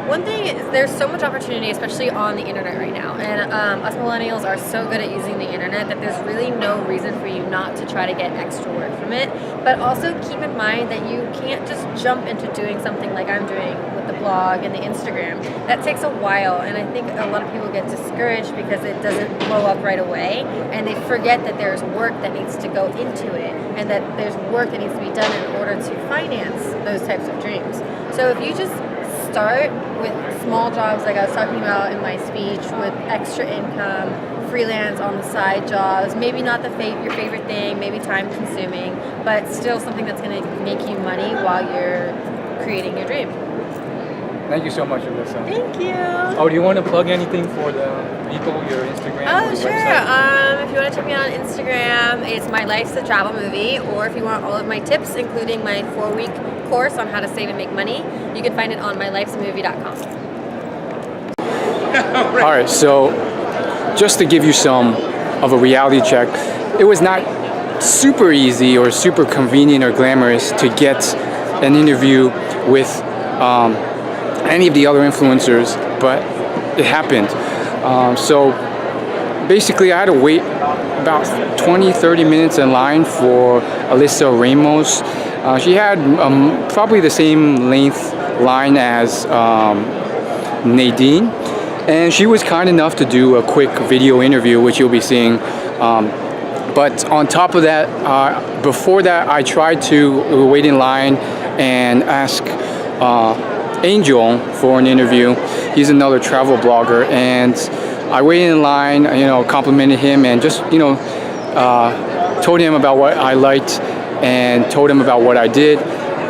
one thing is there's so much opportunity, especially on the internet right now. And us millennials are so good at using the internet that there's really no reason for you not to try to get extra work from it. But also keep in mind that you can't just jump into doing something like I'm doing with the blog and the Instagram. That takes a while, and I think a lot of people get discouraged because it doesn't blow up right away, and they forget that there's work that needs to go into it, and that there's work that needs to be done in order to finance those types of dreams. So if you just start with small jobs like I was talking about in my speech, with extra income, freelance on the side jobs, maybe not your favorite thing, maybe time consuming, but still something that's going to make you money while you're creating your dream. Thank you so much, Alyssa. Thank you. Oh, do you want to plug anything for the people, your Instagram or your sure. website? If you want to check me out on Instagram, it's My Life's a Travel Movie, or if you want all of my tips, including my 4-week course on how to save and make money, you can find it on mylifesamovie.com. All right, so just to give you some of a reality check, it was not super easy or super convenient or glamorous to get an interview with any of the other influencers, but it happened. So basically I had to wait about 20-30 minutes in line for Alyssa Ramos. She had probably the same length line as Nadine, and she was kind enough to do a quick video interview, which you'll be seeing. But on top of that, before that, I tried to wait in line and ask Angel for an interview. He's another travel blogger, and I waited in line, complimented him, and just told him about what I liked and told him about what I did.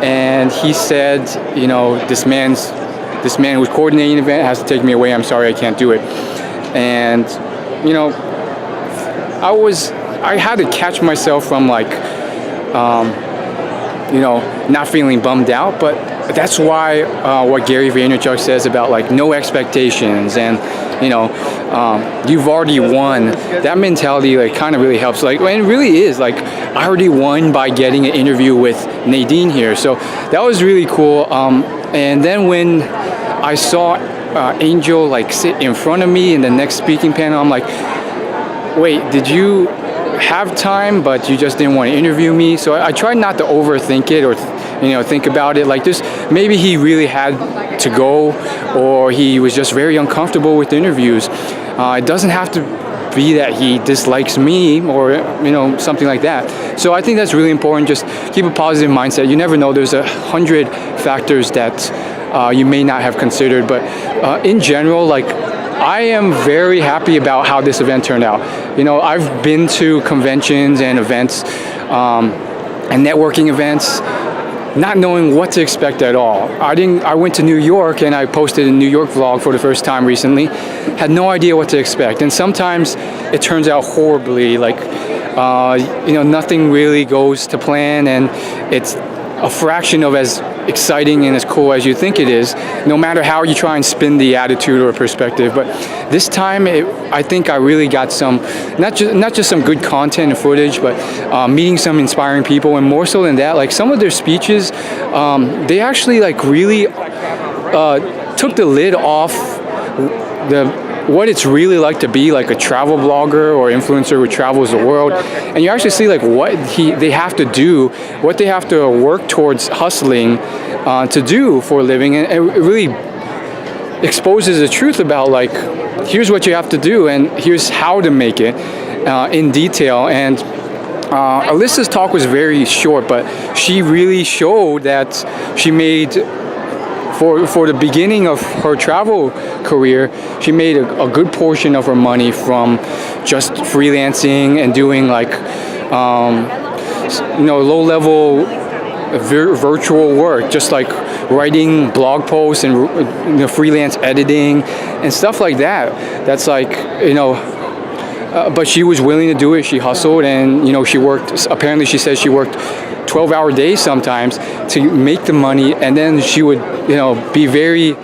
And he said, this man who's coordinating the event has to take me away. I'm sorry, I can't do it. And I had to catch myself from not feeling bummed out, but that's why what Gary Vaynerchuk says about no expectations and you've already won. That mentality kind of really helps. And it really is I already won by getting an interview with Nadine here, so that was really cool. And then when I saw Angel sit in front of me in the next speaking panel, I'm like, wait, did you have time but you just didn't want to interview me? So I tried not to overthink it or think about it like this. Maybe he really had to go, or he was just very uncomfortable with interviews. It doesn't have to be that he dislikes me or something like that. So I think that's really important. Just keep a positive mindset. You never know, there's 100 factors that you may not have considered, but in general, I am very happy about how this event turned out. I've been to conventions and events and networking events not knowing what to expect at all. I went to New York and I posted a New York vlog for the first time recently. Had no idea what to expect, and sometimes it turns out horribly. Nothing really goes to plan, and it's a fraction of as exciting and as cool as you think it is, no matter how you try and spin the attitude or perspective. But this time, I think I really got some, not just some good content and footage, but meeting some inspiring people, and more so than that, some of their speeches, they actually really took the lid off what it's really like to be a travel blogger or influencer who travels the world, and you actually see what they have to do, what they have to work towards hustling to do for a living, and it really exposes the truth about here's what you have to do and here's how to make it in detail. And Alyssa's talk was very short, but she really showed that she made, for the beginning of her travel career, she made a good portion of her money from just freelancing and doing low-level virtual work, just writing blog posts and freelance editing and stuff like that. That's but she was willing to do it. She hustled, and she worked. Apparently, she says she worked 12-hour days sometimes to make the money, and then she would be very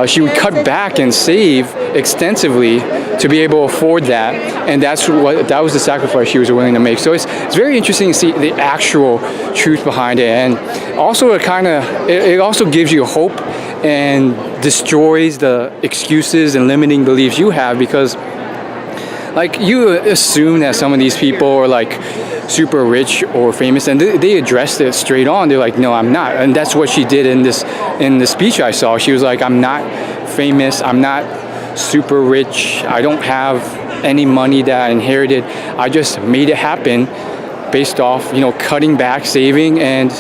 she would cut back and save extensively to be able to afford that, and that was the sacrifice she was willing to make. So it's very interesting to see the actual truth behind it, and also it also gives you hope and destroys the excuses and limiting beliefs you have, because like you assume that some of these people are like super rich or famous, and they addressed it straight on. They're like, no, I'm not. And that's what she did in the speech I saw. She was like, I'm not famous, I'm not super rich, I don't have any money that I inherited, I just made it happen based off, you know, cutting back, saving, and,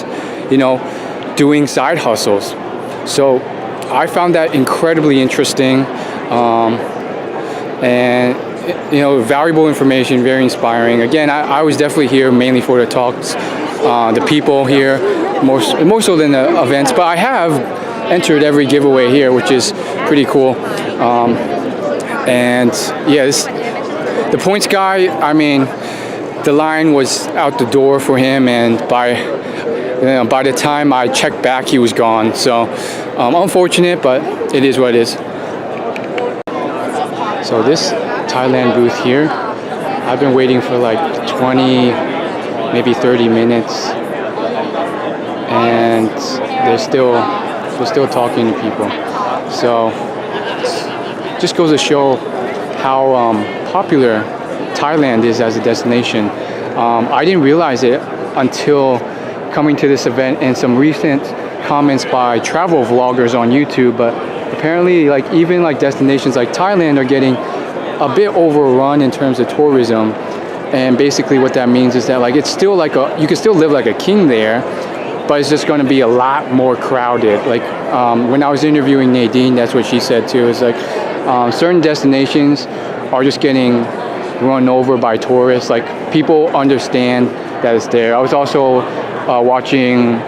you know, doing side hustles. So I found that incredibly interesting, and, you know, valuable information, very inspiring. Again, I was definitely here mainly for the talks, the people here, more so than the events, but I have entered every giveaway here, which is pretty cool. And yeah, the points guy, I mean, the line was out the door for him, and by the time I checked back, he was gone. So unfortunate, but it is what it is. So this Thailand booth here, I've been waiting for like 20, maybe 30 minutes, and they're still talking to people. So just goes to show how popular Thailand is as a destination. I didn't realize it until coming to this event and some recent comments by travel vloggers on YouTube, but apparently like even like destinations like Thailand are getting a bit overrun in terms of tourism. And basically what that means is that like it's still like you can still live like a king there, but it's just going to be a lot more crowded. Like when I was interviewing Nadine, that's what she said too. It's like certain destinations are just getting run over by tourists. Like people understand that it's there. I was also watching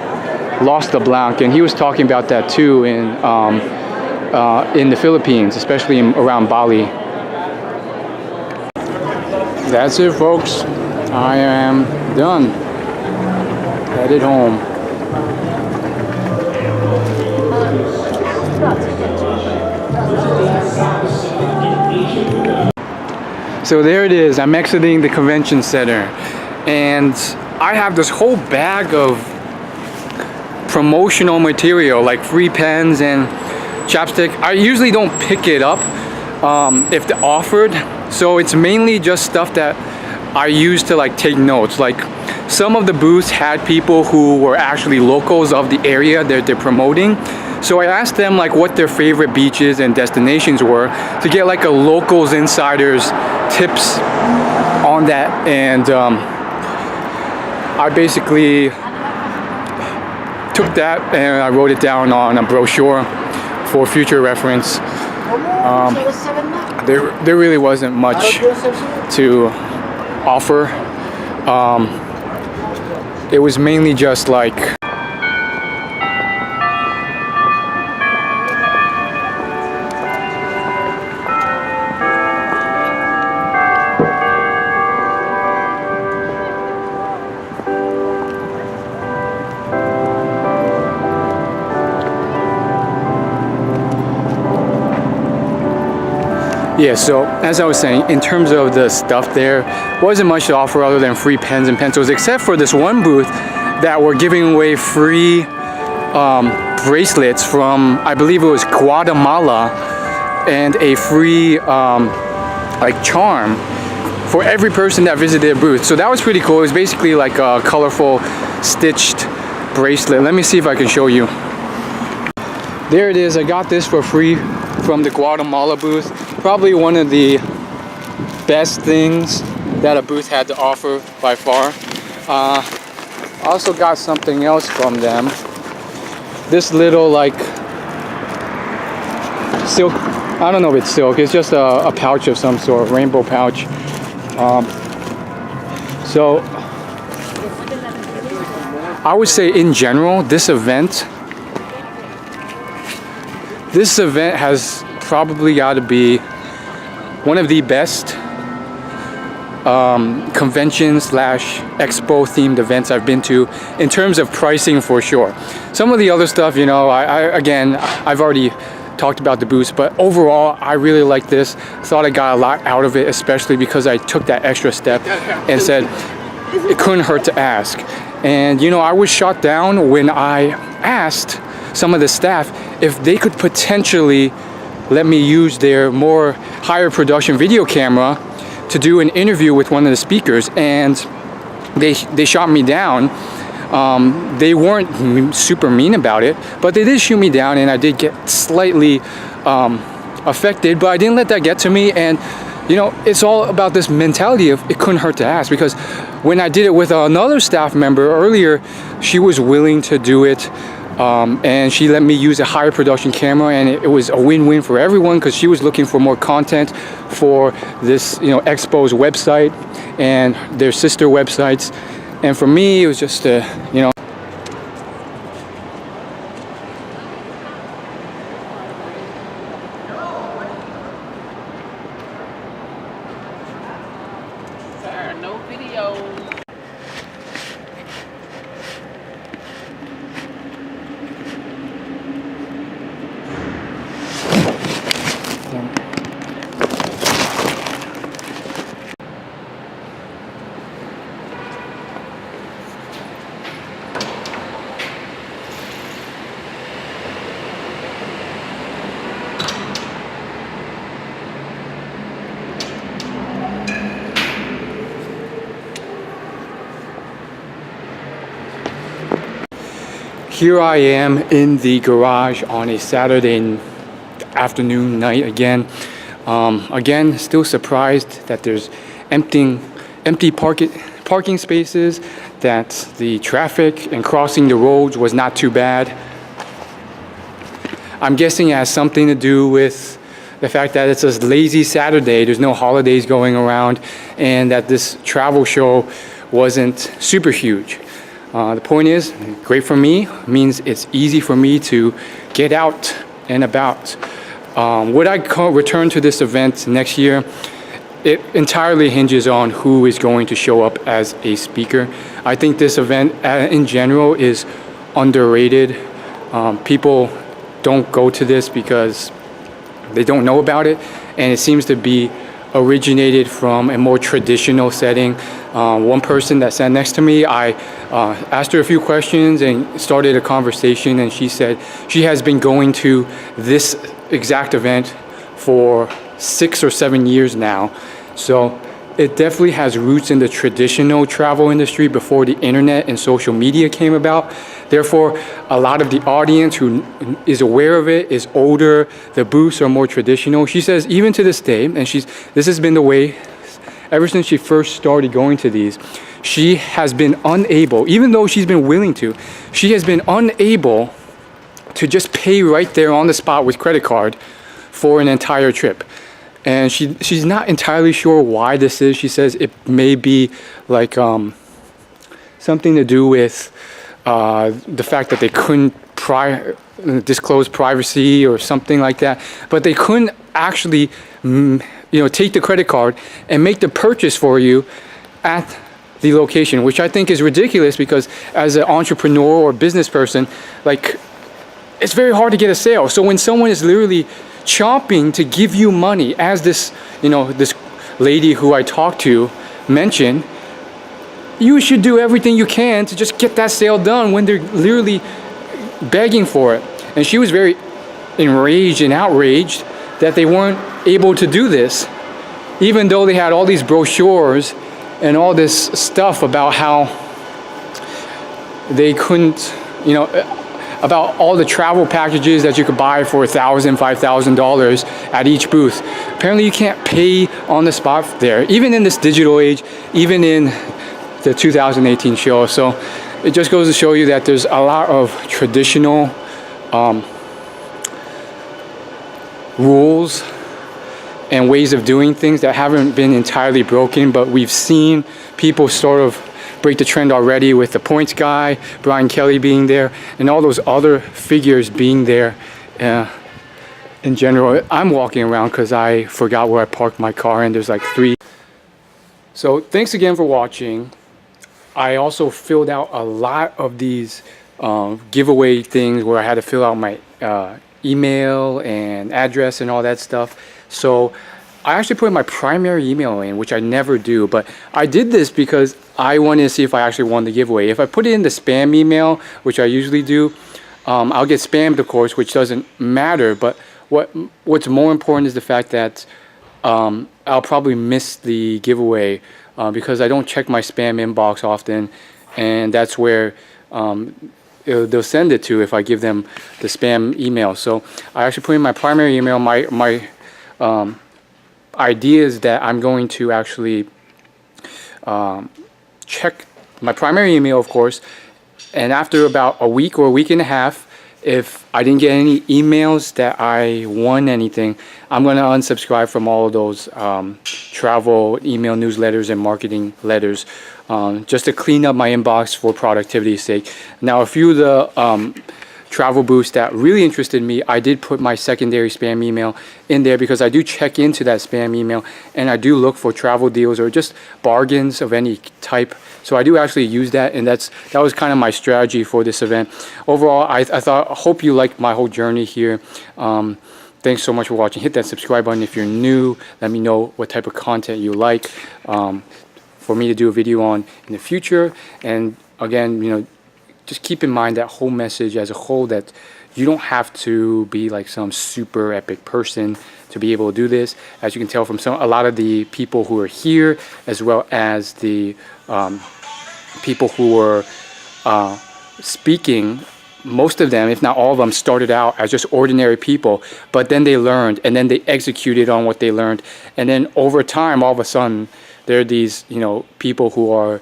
Lost the Blanc, and he was talking about that too in the Philippines, especially around Bali. That's it, folks. I am done. Headed home. So there it is. I'm exiting the convention center, and I have this whole bag of promotional material like free pens and chapstick. I usually don't pick it up if they're offered, so it's mainly just stuff that I use to like take notes. Like some of the booths had people who were actually locals of the area that they're promoting, so I asked them like what their favorite beaches and destinations were to get like a locals insiders tips on that. And I basically took that and I wrote it down on a brochure for future reference. There really wasn't much to offer. It was mainly just like yeah, so as I was saying, in terms of the stuff there, wasn't much to offer other than free pens and pencils, except for this one booth that were giving away free bracelets from, I believe it was Guatemala, and a free like charm for every person that visited their booth. So that was pretty cool. It was basically like a colorful stitched bracelet. Let me see if I can show you. There it is. I got this for free from the Guatemala booth. Probably one of the best things that a booth had to offer by far. I also got something else from them. This little like silk, I don't know if it's silk, it's just a pouch of some sort, rainbow pouch. So I would say in general, this event has probably got to be one of the best convention / expo themed events I've been to in terms of pricing, for sure. Some of the other stuff, you know, I've already talked about the booths, but overall I really like this. Thought I got a lot out of it, especially because I took that extra step and said it couldn't hurt to ask. And you know, I was shot down when I asked some of the staff if they could potentially let me use their more higher production video camera to do an interview with one of the speakers, and they shot me down. They weren't super mean about it, but they did shoot me down, and I did get slightly affected, but I didn't let that get to me. And you know, it's all about this mentality of it couldn't hurt to ask, because when I did it with another staff member earlier, she was willing to do it, and she let me use a higher production camera, and it was a win-win for everyone, because she was looking for more content for this, you know, Expo's website and their sister websites. And for me, it was just you know, No video. here I am in the garage on a Saturday afternoon, night again. Again, still surprised that there's empty parking spaces, that the traffic and crossing the roads was not too bad. I'm guessing it has something to do with the fact that it's a lazy Saturday, there's no holidays going around, and that this travel show wasn't super huge. The point is, great for me, means it's easy for me to get out and about. Would I return to this event next year? It entirely hinges on who is going to show up as a speaker. I think this event in general is underrated. People don't go to this because they don't know about it, and it seems to be originated from a more traditional setting. One person that sat next to me, I asked her a few questions and started a conversation, and she said she has been going to this exact event for 6 or 7 years now. So it definitely has roots in the traditional travel industry before the internet and social media came about. Therefore, a lot of the audience who is aware of it is older. The booths are more traditional. She says even to this day, and this has been the way ever since she first started going to these, she has been unable, even though she's been willing to, she has been unable to just pay right there on the spot with credit card for an entire trip. And she's not entirely sure why this is. She says it may be like something to do with the fact that they couldn't disclose privacy or something like that, but they couldn't actually take the credit card and make the purchase for you at the location, which I think is ridiculous, because as an entrepreneur or business person, like, it's very hard to get a sale. So when someone is literally chomping to give you money, as this lady who I talked to mentioned, you should do everything you can to just get that sale done when they're literally begging for it. And she was very enraged and outraged that they weren't able to do this, even though they had all these brochures and all this stuff about how they couldn't, about all the travel packages that you could buy for $1,000, $5,000 at each booth. Apparently you can't pay on the spot there, even in this digital age, even in the 2018 show. So it just goes to show you that there's a lot of traditional rules and ways of doing things that haven't been entirely broken, but we've seen people sort of break the trend already, with the points guy, Brian Kelly being there, and all those other figures being there. In general, I'm walking around because I forgot where I parked my car, and there's like 3. So thanks again for watching. I also filled out a lot of these giveaway things where I had to fill out my email and address and all that stuff. So I actually put my primary email in, which I never do, but I did this because I wanted to see if I actually won the giveaway. If I put it in the spam email, which I usually do, I'll get spammed, of course, which doesn't matter. But what's more important is the fact that I'll probably miss the giveaway because I don't check my spam inbox often, and that's where they'll send it to if I give them the spam email. So I actually put in my primary email. My idea is that I'm going to actually check my primary email, of course, and after about a week or a week and a half, if I didn't get any emails that I won anything, I'm going to unsubscribe from all of those travel email newsletters and marketing letters just to clean up my inbox for productivity's sake. Now, a few of the travel boosts that really interested me, I did put my secondary spam email in there because I do check into that spam email and I do look for travel deals or just bargains of any type. So I do actually use that, and that was kind of my strategy for this event. Overall, I hope you liked my whole journey here. Thanks so much for watching. Hit that subscribe button if you're new. Let me know what type of content you like for me to do a video on in the future. And again, just keep in mind that whole message as a whole, that you don't have to be like some super epic person to be able to do this. As you can tell from a lot of the people who are here, as well as the people who were speaking, most of them, if not all of them, started out as just ordinary people, but then they learned and then they executed on what they learned. And then over time, all of a sudden, there are these, people who are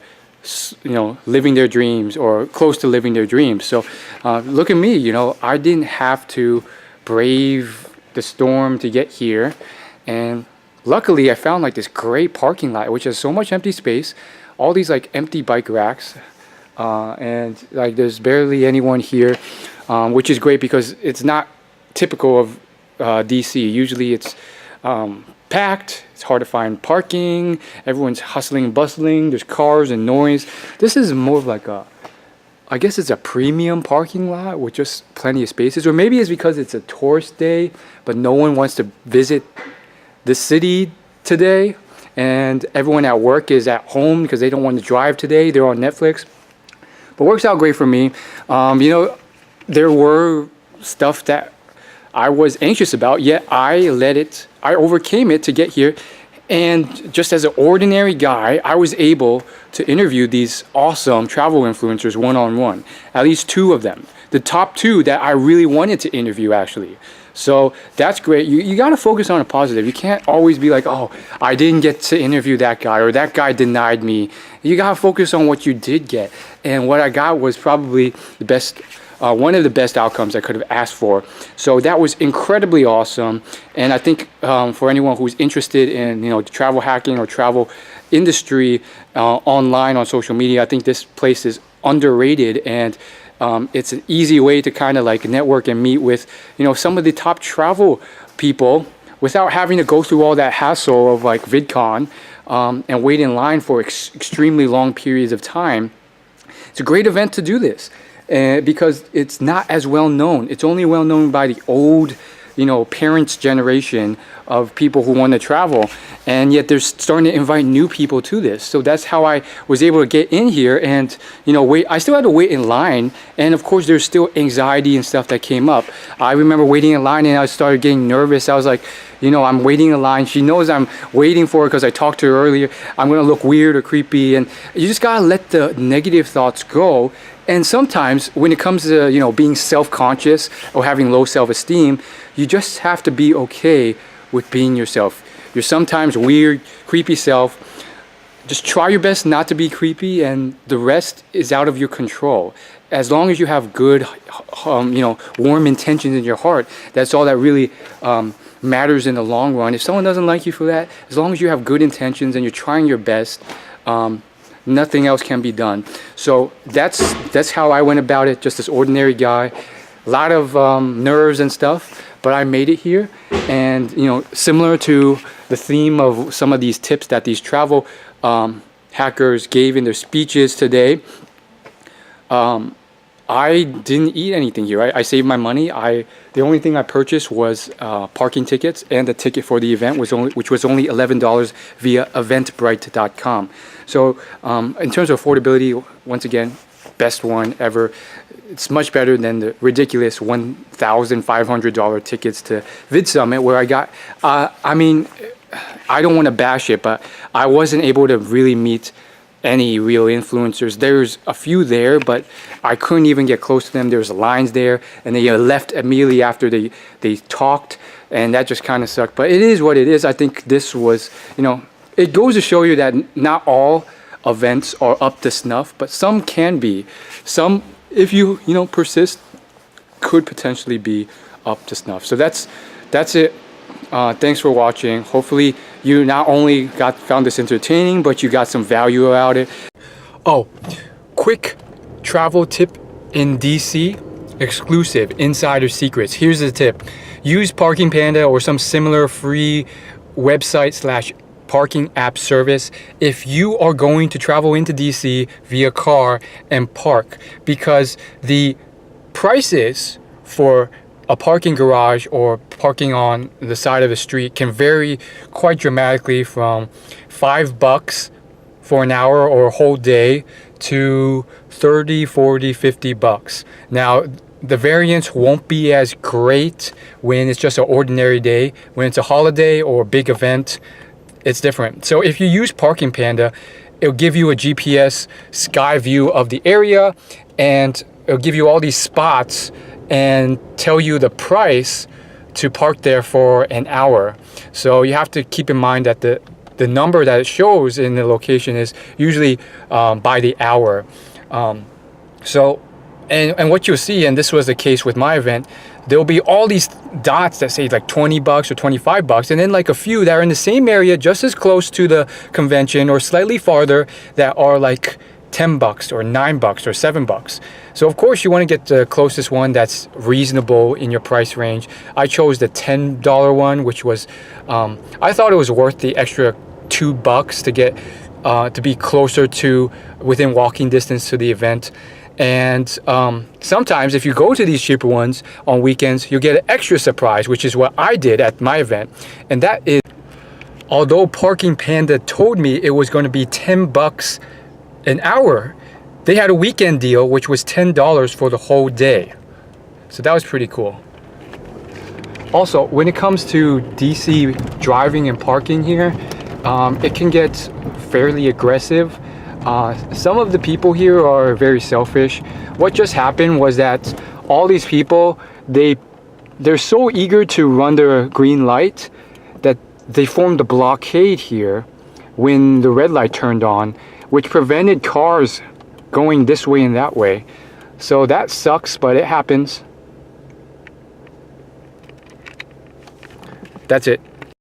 living their dreams or close to living their dreams. So look at me, I didn't have to brave the storm to get here. And luckily I found like this great parking lot, which has so much empty space, all these like empty bike racks, and like there's barely anyone here, which is great because it's not typical of DC. Usually it's packed, it's hard to find parking, everyone's hustling and bustling, there's cars and noise. This is more of like I guess it's a premium parking lot with just plenty of spaces, or maybe it's because it's a tourist day, but no one wants to visit the city today, and everyone at work is at home because they don't want to drive today, they're on Netflix. But works out great for me. There were stuff that I was anxious about, yet I overcame it to get here. And just as an ordinary guy, I was able to interview these awesome travel influencers one-on-one, at least 2 of them. The top 2 that I really wanted to interview, actually. So that's great. You got to focus on a positive. You can't always be like, oh, I didn't get to interview that guy, or that guy denied me. You got to focus on what you did get. And what I got was probably the best, one of the best outcomes I could have asked for. So that was incredibly awesome. And I think for anyone who's interested in travel hacking or travel industry online on social media, I think this place is underrated, and it's an easy way to kind of like network and meet with some of the top travel people without having to go through all that hassle of like VidCon and wait in line for extremely long periods of time. It's a great event to do this. Because it's not as well known. It's only well known by the old, parents' generation of people who want to travel, and yet they're starting to invite new people to this. So that's how I was able to get in here and, wait. I still had to wait in line, and of course there's still anxiety and stuff that came up. I remember waiting in line and I started getting nervous. I was like, I'm waiting in line. She knows I'm waiting for her because I talked to her earlier. I'm going to look weird or creepy, and you just got to let the negative thoughts go. And sometimes when it comes to, being self-conscious or having low self-esteem, you just have to be okay with being yourself. Your sometimes weird, creepy self. Just try your best not to be creepy, and the rest is out of your control. As long as you have good, warm intentions in your heart, that's all that really matters in the long run. If someone doesn't like you for that, as long as you have good intentions and you're trying your best, nothing else can be done. So that's how I went about it, just this ordinary guy. A lot of nerves and stuff, but I made it here. And similar to the theme of some of these tips that these travel hackers gave in their speeches today, I didn't eat anything here. I saved my money. The only thing I purchased was parking tickets and the ticket for the event, which was only $11 via eventbrite.com. So in terms of affordability, once again, best one ever. It's much better than the ridiculous $1,500 tickets to Vid Summit where I got, I mean, I don't want to bash it, but I wasn't able to really meet any real influencers. There's a few there, but I couldn't even get close to them. There's lines there, and they left immediately after they talked, and that just kind of sucked. But it is what it is. I think this was, you know, it goes to show you that not all events are up to snuff, but some can be. Some, if you know, persist, could potentially be up to snuff. So that's it. Thanks for watching. Hopefully you not only found this entertaining, but you got some value out of it. Oh, quick travel tip in DC, exclusive insider secrets. Here's the tip. Use Parking Panda or some similar free website / parking app service if you are going to travel into DC via car and park, because the prices for a parking garage or parking on the side of the street can vary quite dramatically from $5 for an hour or a whole day to $30, $40, $50. Now, the variance won't be as great when it's just an ordinary day. When it's a holiday or a big event, it's different. So if you use Parking Panda, it'll give you a GPS sky view of the area, and it'll give you all these spots and tell you the price to park there for an hour. So you have to keep in mind that the number that it shows in the location is usually by the hour. So what you'll see, and this was the case with my event, there'll be all these dots that say like $20 or $25, and then like a few that are in the same area just as close to the convention or slightly farther that are like $10 or $9 or $7. So of course you want to get the closest one that's reasonable in your price range. I chose the $10 one, which was, I thought it was worth the extra $2 to get, to be closer to, within walking distance to the event. And sometimes if you go to these cheaper ones on weekends, you'll get an extra surprise, which is what I did at my event. And that is, although Parking Panda told me it was going to be $10 an hour, they had a weekend deal which was $10 for the whole day. So that was pretty cool. Also, when it comes to DC driving and parking here, it can get fairly aggressive. Some of the people here are very selfish. What just happened was that all these people, they're so eager to run their green light that they formed a blockade here when the red light turned on, which prevented cars going this way and that way. So that sucks, but it happens. That's it.